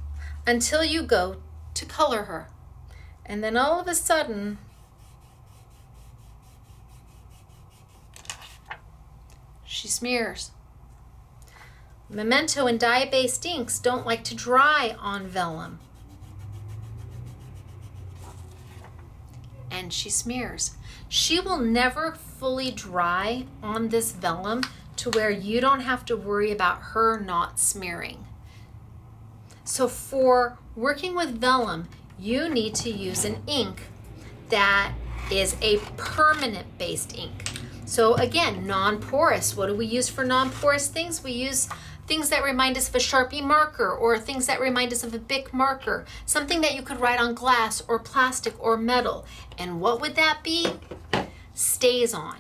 Until you go to color her. And then all of a sudden, she smears. Memento and dye-based inks don't like to dry on vellum. And she smears. She will never fully dry on this vellum to where you don't have to worry about her not smearing. So for working with vellum, you need to use an ink that is a permanent based ink. So again, non-porous. What do we use for non-porous things? We use things that remind us of a Sharpie marker, or things that remind us of a Bic marker, something that you could write on glass or plastic or metal. And what would that be? StazOn.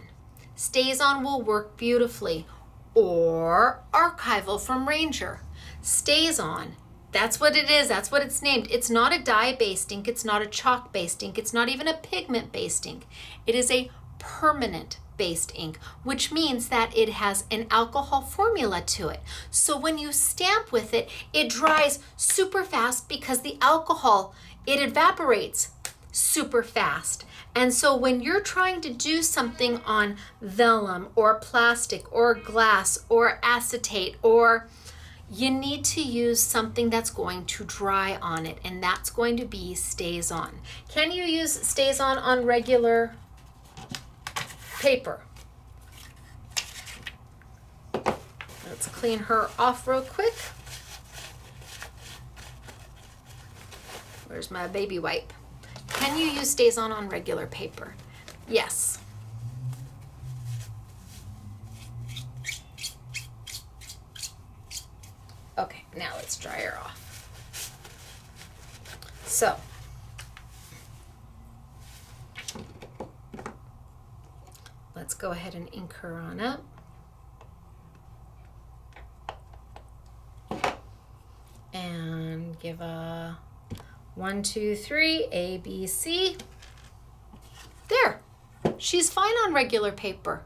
StazOn will work beautifully. Or Archival from Ranger. StazOn. That's what it is. That's what it's named. It's not a dye-based ink. It's not a chalk-based ink. It's not even a pigment-based ink. It is a permanent-based ink, which means that it has an alcohol formula to it. So when you stamp with it, it dries super fast because the alcohol, it evaporates super fast. And so when you're trying to do something on vellum or plastic or glass or acetate, or you need to use something that's going to dry on it, and that's going to be StazOn. Can you use StazOn on regular paper? Let's clean her off real quick. Where's my baby wipe? Can you use StazOn on regular paper? Yes. Okay, now let's dry her off. So, let's go ahead and ink her on up. and give a 1, 2, 3, A, B, C. There, she's fine on regular paper.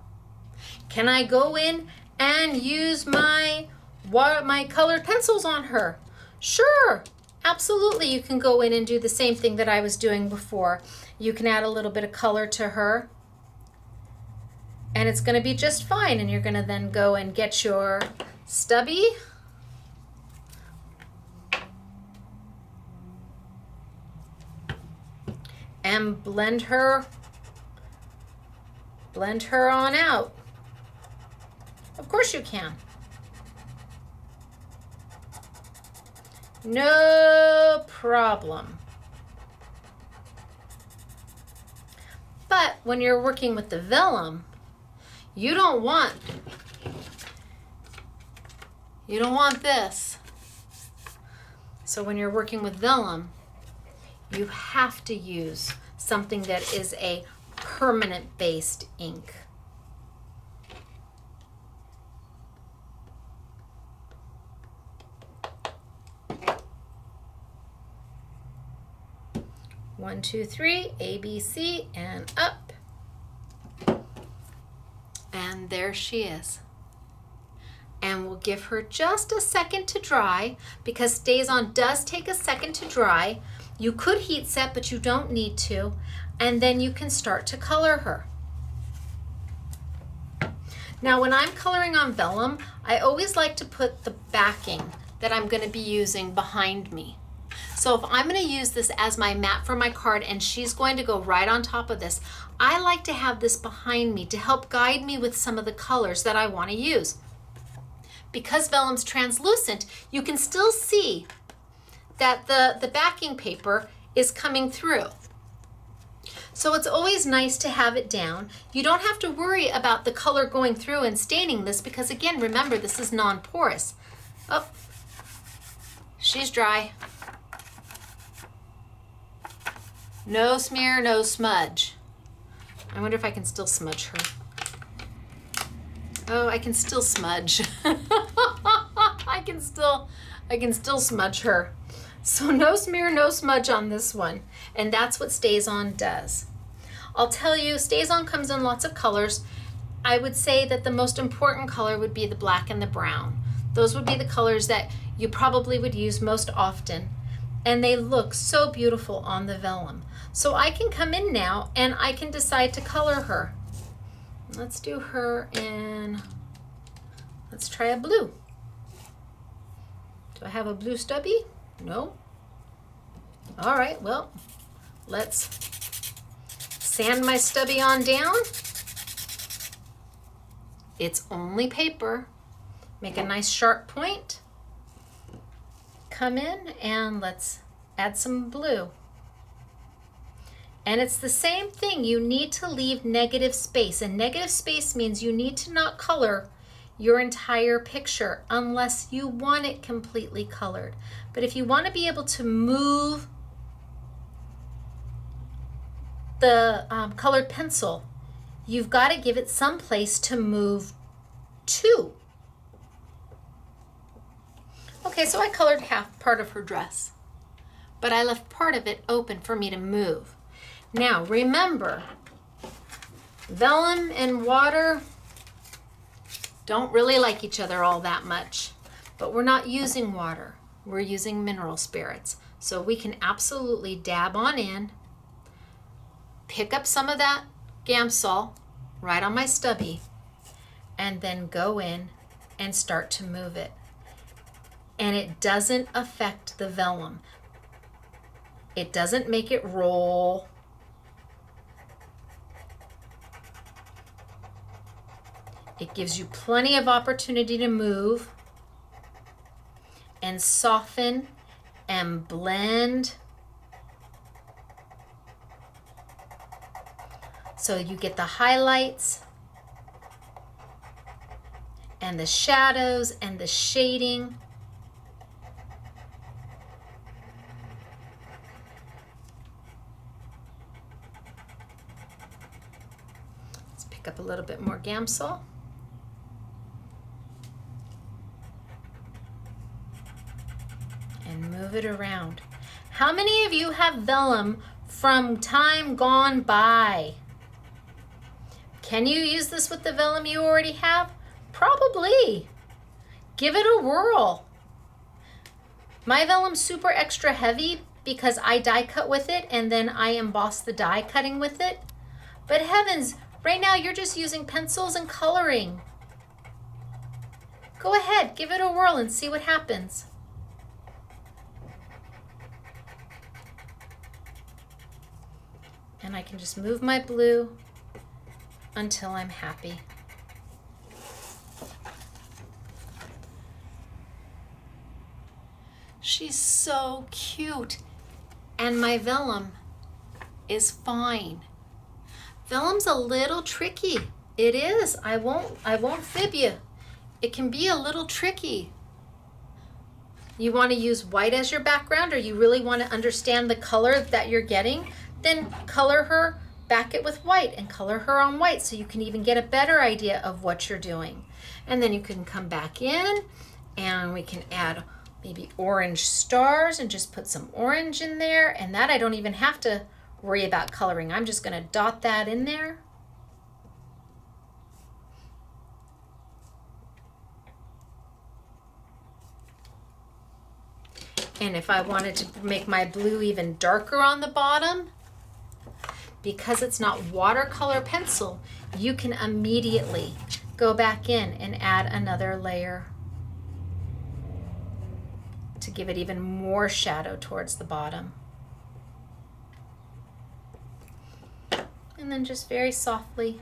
Can I go in and use my colored pencils on her? Sure, absolutely. You can go in and do the same thing that I was doing before. You can add a little bit of color to her, and it's going to be just fine. And you're going to then go and get your stubby and blend her on out. Of course you can. No problem. But when you're working with the vellum, you don't want this. So when you're working with vellum, you have to use something that is a permanent based ink. One, two, three, A, B, C, and up. And there she is. And we'll give her just a second to dry, because StazOn does take a second to dry. You could heat set, but you don't need to. And then you can start to color her. Now, when I'm coloring on vellum, I always like to put the backing that I'm going to be using behind me. So if I'm going to use this as my mat for my card and she's going to go right on top of this, I like to have this behind me to help guide me with some of the colors that I want to use. Because vellum's translucent, you can still see that the backing paper is coming through. So it's always nice to have it down. You don't have to worry about the color going through and staining this, because again, remember, this is non-porous. Oh, she's dry. No smear, no smudge. I wonder if I can still smudge her. Oh, I can still smudge. I can still smudge her. So no smear, no smudge on this one. And that's what StazOn does. I'll tell you, StazOn comes in lots of colors. I would say that the most important color would be the black and the brown. Those would be the colors that you probably would use most often. And they look so beautiful on the vellum. So I can come in now and I can decide to color her. Let's do her in, let's try a blue. Do I have a blue stubby? No. All right, well, let's sand my stubby on down. It's only paper. Make a nice sharp point. Come in and let's add some blue. And it's the same thing. You need to leave negative space. And negative space means you need to not color your entire picture unless you want it completely colored. But if you want to be able to move the colored pencil, you've got to give it some place to move to. Okay, so I colored part of her dress, but I left part of it open for me to move. Now, remember, vellum and water don't really like each other all that much, but we're not using water. We're using mineral spirits. So we can absolutely dab on in, pick up some of that Gamsol right on my stubby, and then go in and start to move it. And it doesn't affect the vellum. It doesn't make it roll. It gives you plenty of opportunity to move and soften and blend. So you get the highlights and the shadows and the shading. Let's pick up a little bit more Gamsol. and move it around. How many of you have vellum from time gone by? Can you use this with the vellum you already have? Probably. Give it a whirl. My vellum's super extra heavy because I die cut with it and then I emboss the die cutting with it. But heavens, right now you're just using pencils and coloring. Go ahead, give it a whirl and see what happens. And I can just move my blue until I'm happy. She's so cute. And my vellum is fine. Vellum's a little tricky. It is. I won't fib you. It can be a little tricky. You want to use white as your background, or you really want to understand the color that you're getting, then color her, back it with white and color her on white so you can even get a better idea of what you're doing. And then you can come back in and we can add maybe orange stars and just put some orange in there. And that I don't even have to worry about coloring. I'm just going to dot that in there. And if I wanted to make my blue even darker on the bottom, because it's not watercolor pencil, you can immediately go back in and add another layer to give it even more shadow towards the bottom. And then just very softly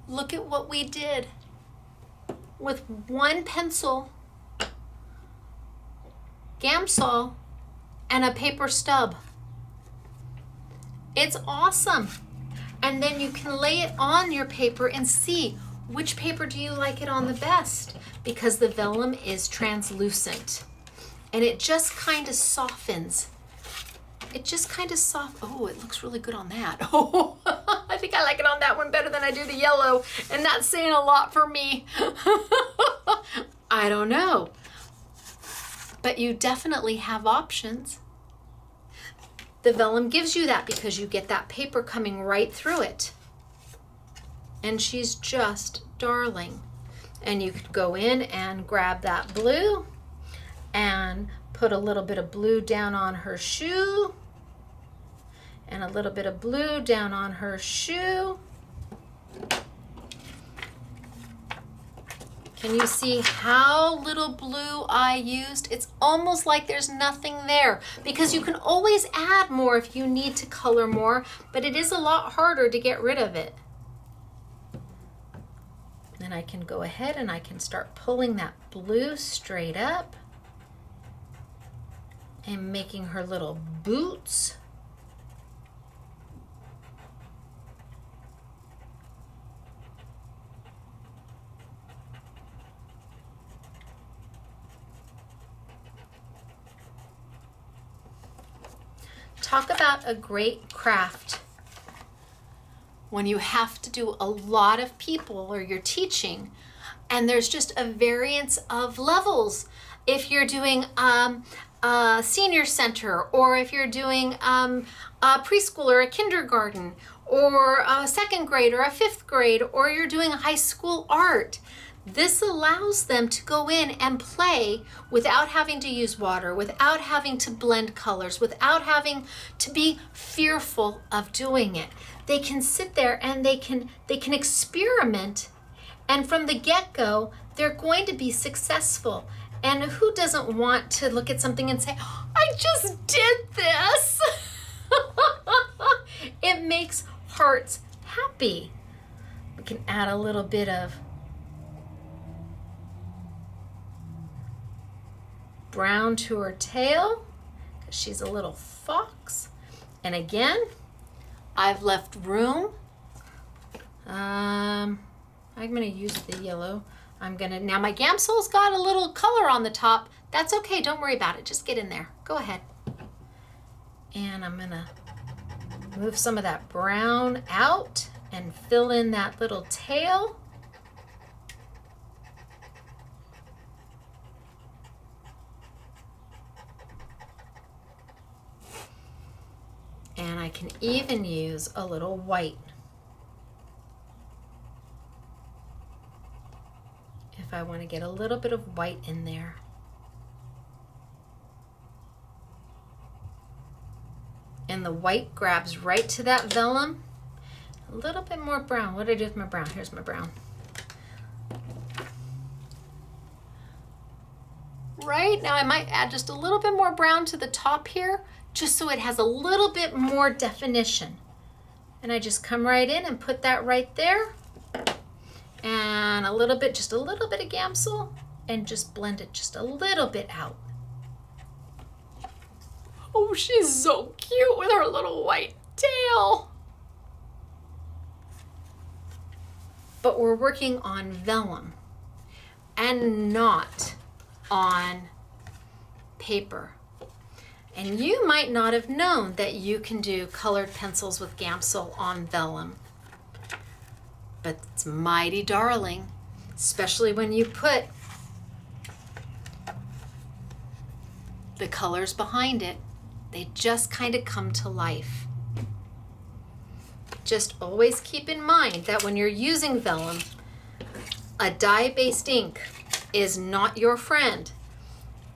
look at what we did with one pencil, Gamsol, and a paper stub. It's awesome. And then you can lay it on your paper and see which paper do you like it on the best, because the vellum is translucent and it just kind of softens. It just kind of oh, it looks really good on that. Oh, I think I like it on that one better than I do the yellow, and that's saying a lot for me. I don't know. But you definitely have options. The vellum gives you that because you get that paper coming right through it. And she's just darling. And you could go in and grab that blue and put a little bit of blue down on her shoe and a little bit of blue down on her shoe. Can you see how little blue I used? It's almost like there's nothing there, because you can always add more if you need to color more, but it is a lot harder to get rid of it. Then I can go ahead and I can start pulling that blue straight up and making her little boots. Talk about a great craft when you have to do a lot of people or you're teaching and there's just a variance of levels. If you're doing a senior center, or if you're doing a preschool or a kindergarten, or a second grade or a fifth grade, or you're doing high school art, this allows them to go in and play without having to use water, without having to blend colors, without having to be fearful of doing it. They can sit there and they can experiment, and from the get-go, they're going to be successful. And who doesn't want to look at something and say, I just did this? It makes hearts happy. We can add a little bit of brown to her tail, because she's a little fox. And again, I've left room. I'm gonna use the yellow. Now my Gamsol's got a little color on the top. That's okay, don't worry about it. Just get in there, go ahead. And I'm gonna move some of that brown out and fill in that little tail. can even use a little white if I want to get a little bit of white in there. And the white grabs right to that vellum. A little bit more brown. What did I do with my brown? Here's my brown. Right now I might add just a little bit more brown to the top here, just so it has a little bit more definition. And I just come right in and put that right there. And a little bit, just a little bit of Gamsol, and just blend it just a little bit out. Oh, she's so cute with her little white tail. But we're working on vellum and not on paper. And you might not have known that you can do colored pencils with Gamsol on vellum. But it's mighty darling, especially when you put the colors behind it. They just kind of come to life. Just always keep in mind that when you're using vellum, a dye-based ink is not your friend.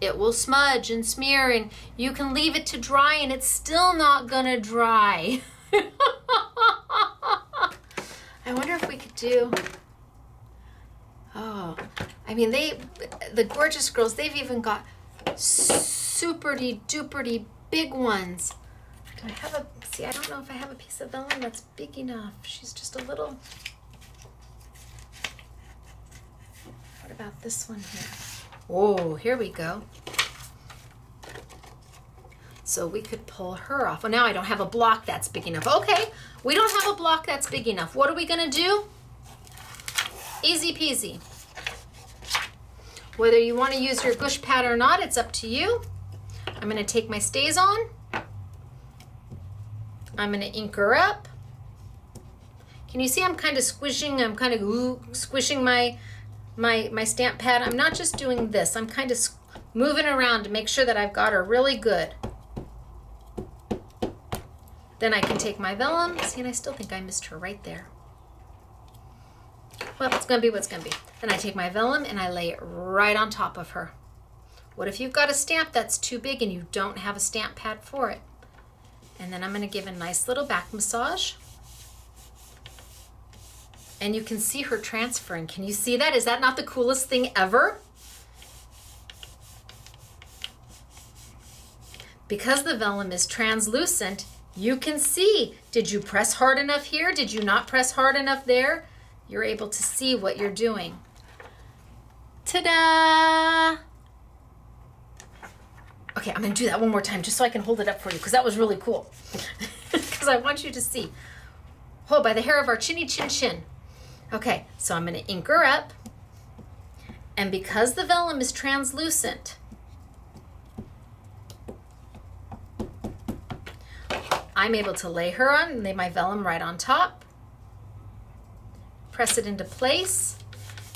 It will smudge and smear, and you can leave it to dry and it's still not gonna dry. I wonder if we could do, oh, I mean, the Gorjuss girls, they've even got superty duperty big ones. Do I have a, see, I don't know if I have a piece of vellum that's big enough. She's just a little, what about this one here? Oh, here we go. So we could pull her off. Well, now I don't have a block that's big enough. Okay, we don't have a block that's big enough. What are we gonna do? Easy peasy. Whether you wanna use your gush pad or not, it's up to you. I'm gonna take my StazOn. I'm gonna ink her up. Can you see I'm kind of squishing, I'm kind of squishing my stamp pad. I'm not just doing this, I'm kind of moving around to make sure that I've got her really good. Then I can take my vellum. See, and I still think I missed her right there. Well, it's gonna be what's gonna be. Then I take my vellum and I lay it right on top of her. What if you've got a stamp that's too big and you don't have a stamp pad for it? And then I'm gonna give a nice little back massage. And you can see her transferring. Can you see that? Is that not the coolest thing ever? Because the vellum is translucent, you can see, did you press hard enough here? Did you not press hard enough there? You're able to see what you're doing. Ta-da! Okay, I'm gonna do that one more time just so I can hold it up for you because that was really cool. Because I want you to see. Oh, by the hair of our chinny chin chin. Okay, so I'm gonna ink her up. And because the vellum is translucent, I'm able to lay her on, lay my vellum right on top, press it into place,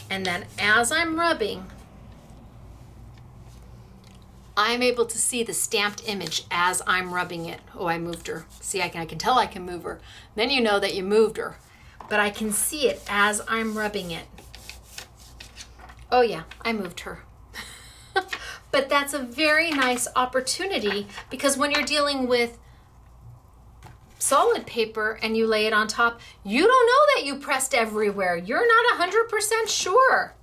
and then as I'm rubbing, I'm able to see the stamped image as I'm rubbing it. Oh, I moved her. See, I can tell I can move her. Then you know that you moved her. But I can see it as I'm rubbing it. Oh yeah, I moved her. But that's a very nice opportunity because when you're dealing with solid paper and you lay it on top, you don't know that you pressed everywhere. You're not 100% sure.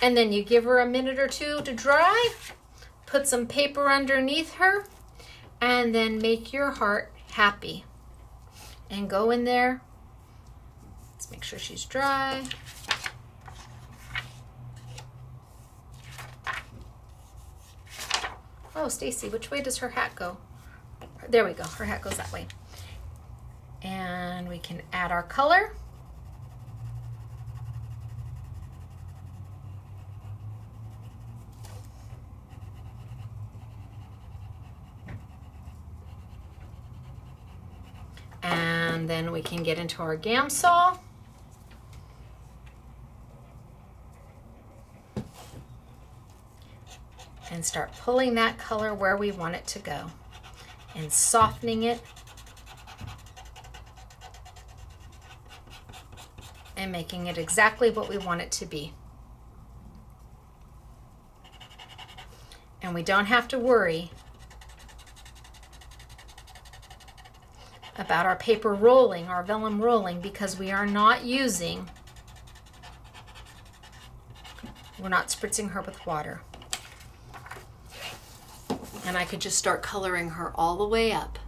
And then you give her a minute or two to dry, put some paper underneath her, and then make your heart happy. And go in there. Let's make sure she's dry. Oh, Stacy, which way does her hat go? There we go, her hat goes that way. And we can add our color. And then we can get into our Gamsol. And start pulling that color where we want it to go. And softening it and making it exactly what we want it to be. And we don't have to worry about our paper rolling, our vellum rolling, because we are not using, we're not spritzing her with water. And I could just start coloring her all the way up.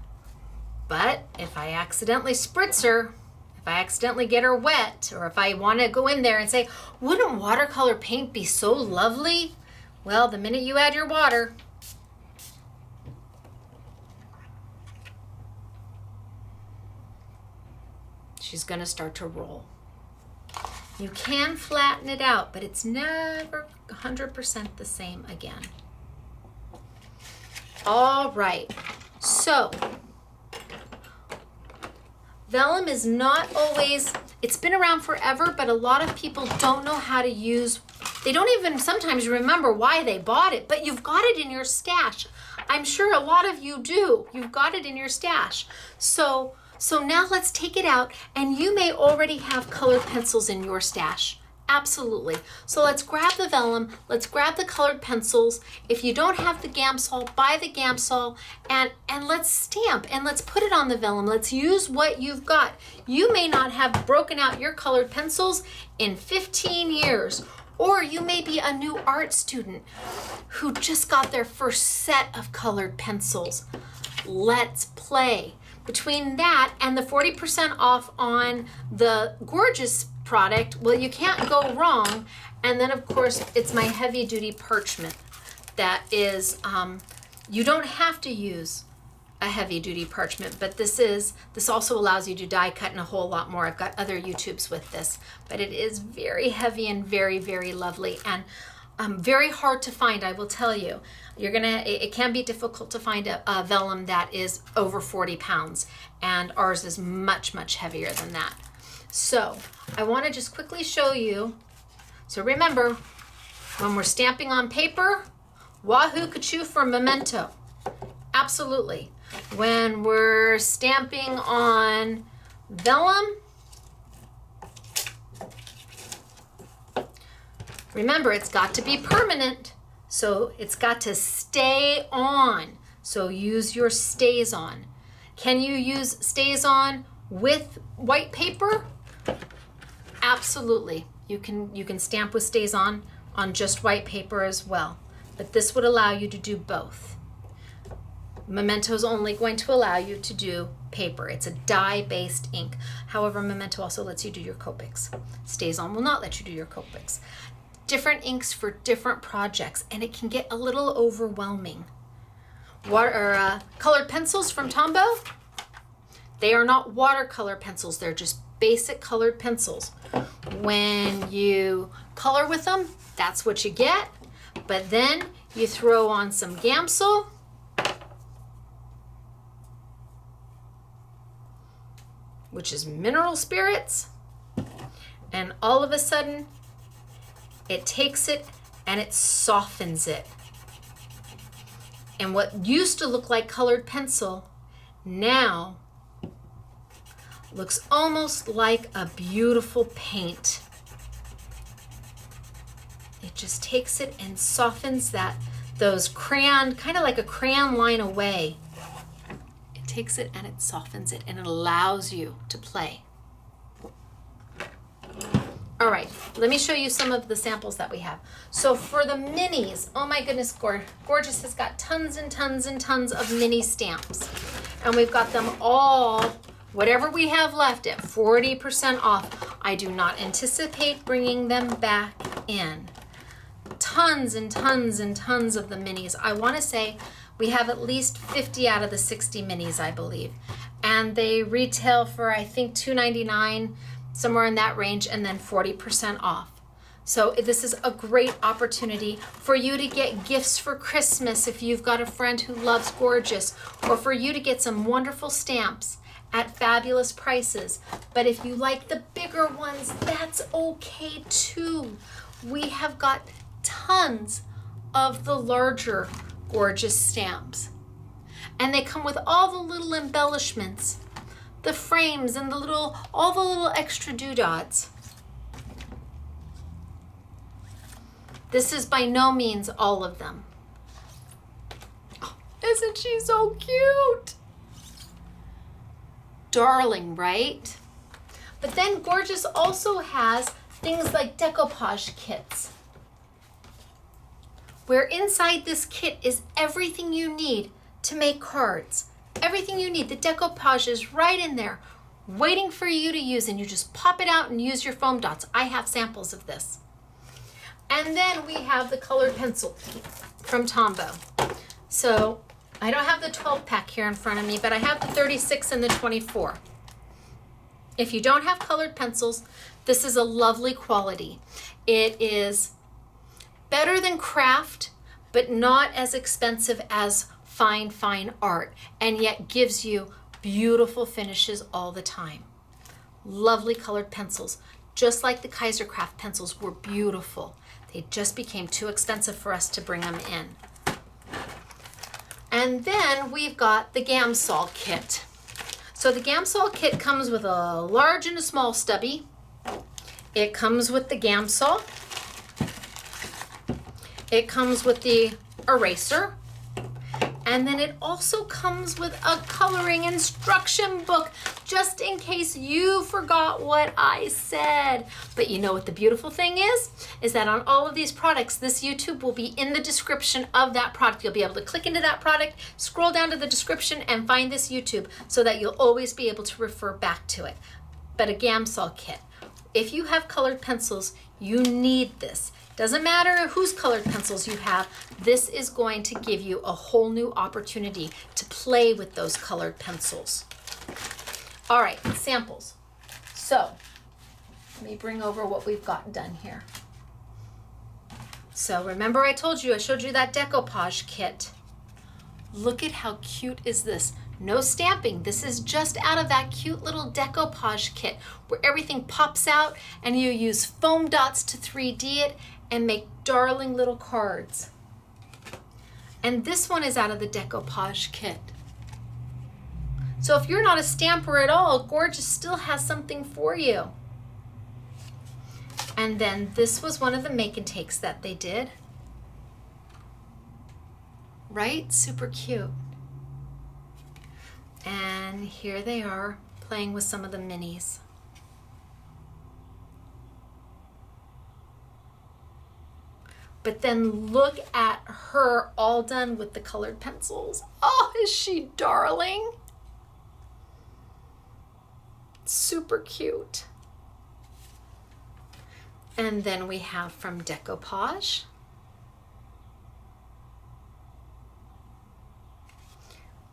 But if I accidentally spritz her, if I accidentally get her wet, or if I want to go in there and say, wouldn't watercolor paint be so lovely? Well, the minute you add your water, she's going to start to roll. You can flatten it out, but it's never 100% the same again. All right, so vellum is not always, it's been around forever, but a lot of people don't know how to use, they don't even sometimes remember why they bought it, but you've got it in your stash. I'm sure a lot of you do. You've got it in your stash. So now let's take it out, and you may already have colored pencils in your stash. Absolutely. So let's grab the vellum, let's grab the colored pencils. If you don't have the Gamsol, buy the Gamsol, and let's stamp, and let's put it on the vellum. Let's use what you've got. You may not have broken out your colored pencils in 15 years, or you may be a new art student who just got their first set of colored pencils. Let's play. Between that and the 40% off on the Gorjuss product, well, you can't go wrong. And then of course it's my heavy duty parchment that is, you don't have to use a heavy duty parchment, but this also allows you to die cut in a whole lot more. I've got other YouTubes with this, but it is very heavy and very, very lovely, and very hard to find, I will tell you. It can be difficult to find a vellum that is over 40 pounds, and ours is much, much heavier than that. So I want to just quickly show you. So remember, when we're stamping on paper, wahoo kachoo for memento. Absolutely. When we're stamping on vellum, remember, it's got to be permanent, so it's got to stay on. So use your stays on. Can you use stays on with white paper? Absolutely. You can stamp with stays on just white paper as well. But this would allow you to do both. Memento is only going to allow you to do paper. It's a dye-based ink. However, Memento also lets you do your Copics. Stays on will not let you do your Copics. Different inks for different projects, and it can get a little overwhelming. Colored pencils from Tombow, they are not watercolor pencils. They're just basic colored pencils. When you color with them, that's what you get. But then you throw on some Gamsol, which is mineral spirits, and all of a sudden it takes it and it softens it. And what used to look like colored pencil now looks almost like a beautiful paint. It just takes it and softens those crayon, kind of like a crayon line away. It takes it and it softens it, and it allows you to play. All right, let me show you some of the samples that we have. So for the minis, oh my goodness, Gorjuss has got tons and tons and tons of mini stamps. And we've got them all, whatever we have left, at 40% off. I do not anticipate bringing them back in. Tons and tons and tons of the minis. I want to say we have at least 50 out of the 60 minis, I believe. And they retail for, I think, $2.99, somewhere in that range, and then 40% off. So this is a great opportunity for you to get gifts for Christmas if you've got a friend who loves Gorjuss, or for you to get some wonderful stamps at fabulous prices. But if you like the bigger ones, that's okay too. We have got tons of the larger Gorjuss stamps, and they come with all the little embellishments, the frames, and all the little extra doodads. This is by no means all of them. Oh, isn't she so cute? Darling, right? But then Gorjuss also has things like decoupage kits, where inside this kit is everything you need to make cards. Everything you need. The decoupage is right in there, waiting for you to use, and you just pop it out and use your foam dots. I have samples of this. And then we have the colored pencil from Tombow. So I don't have the 12 pack here in front of me, but I have the 36 and the 24. If you don't have colored pencils, this is a lovely quality. It is better than craft, but not as expensive as fine art, and yet gives you beautiful finishes all the time. Lovely colored pencils, just like the Kaisercraft pencils were beautiful. They just became too expensive for us to bring them in. And then we've got the Gamsol kit. So the Gamsol kit comes with a large and a small stubby. It comes with the Gamsol. It comes with the eraser. And then it also comes with a coloring instruction book, just in case you forgot what I said. But you know what the beautiful thing is that on all of these products, this YouTube will be in the description of that product. You'll be able to click into that product, scroll down to the description, and find this YouTube so that you'll always be able to refer back to it. But a Gamsol kit. If you have colored pencils, you need this. Doesn't matter whose colored pencils you have, this is going to give you a whole new opportunity to play with those colored pencils. All right, samples. So let me bring over what we've got done here. So remember I showed you that decoupage kit. Look at how cute is this. No stamping. This is just out of that cute little decoupage kit where everything pops out and you use foam dots to 3D it and make darling little cards. And this one is out of the decoupage kit. So if you're not a stamper at all, Gorjuss still has something for you. And then this was one of the make and takes that they did. Right? Super cute. And here they are playing with some of the minis. But then look at her all done with the colored pencils. Oh, is she darling? Super cute. And then we have from Decoupage.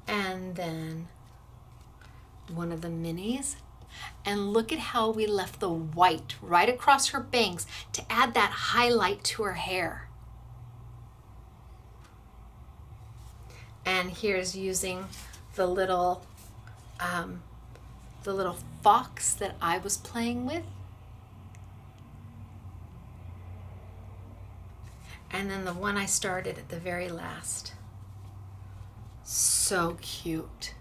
And then one of the minis. And look at how we left the white right across her bangs to add that highlight to her hair. And here's using the little fox that I was playing with. And then the one I started at the very last. So cute.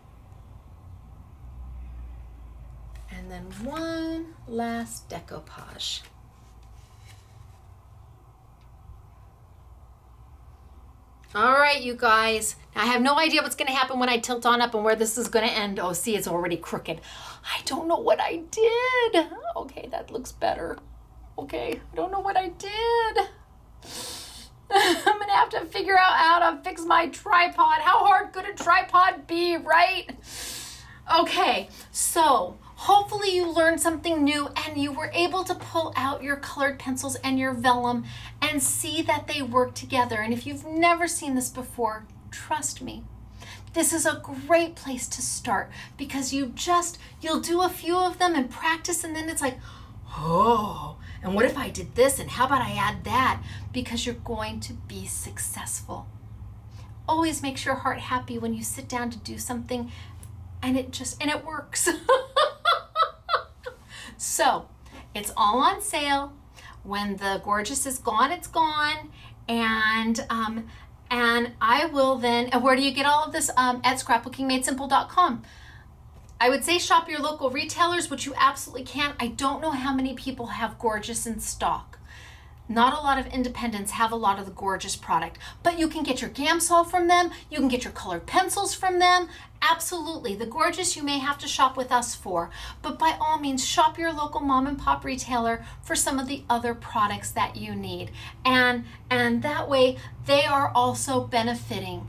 And then one last decoupage. All right, you guys. Now, I have no idea what's going to happen when I tilt on up and where this is going to end. Oh, see, it's already crooked. I don't know what I did. Okay, that looks better. Okay, I don't know what I did. I'm going to have to figure out how to fix my tripod. How hard could a tripod be, right? Okay, so hopefully you learned something new and you were able to pull out your colored pencils and your vellum and see that they work together. And if you've never seen this before, trust me, this is a great place to start because you'll do a few of them and practice, and then it's like, oh, and what if I did this, and how about I add that? Because you're going to be successful. Always makes your heart happy when you sit down to do something and it works. So it's all on sale. When the Gorjuss is gone, it's gone. And I will then, and where do you get all of this? At scrapbookingmadesimple.com. I would say shop your local retailers, which you absolutely can. I don't know how many people have Gorjuss in stock. Not a lot of independents have a lot of the Gorjuss product, but you can get your Gamsol from them. You can get your colored pencils from them. Absolutely. The Gorjuss you may have to shop with us for, but by all means, shop your local mom and pop retailer for some of the other products that you need. And that way they are also benefiting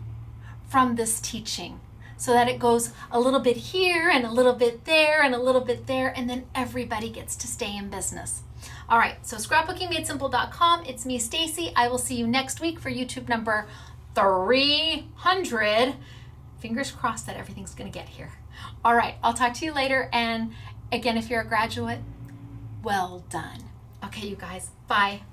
from this teaching, so that it goes a little bit here and a little bit there and a little bit there, and then everybody gets to stay in business. All right, so scrapbookingmadesimple.com. It's me, Stacy. I will see you next week for YouTube number 300. Fingers crossed that everything's going to get here. All right, I'll talk to you later. And again, if you're a graduate, well done. Okay, you guys, bye.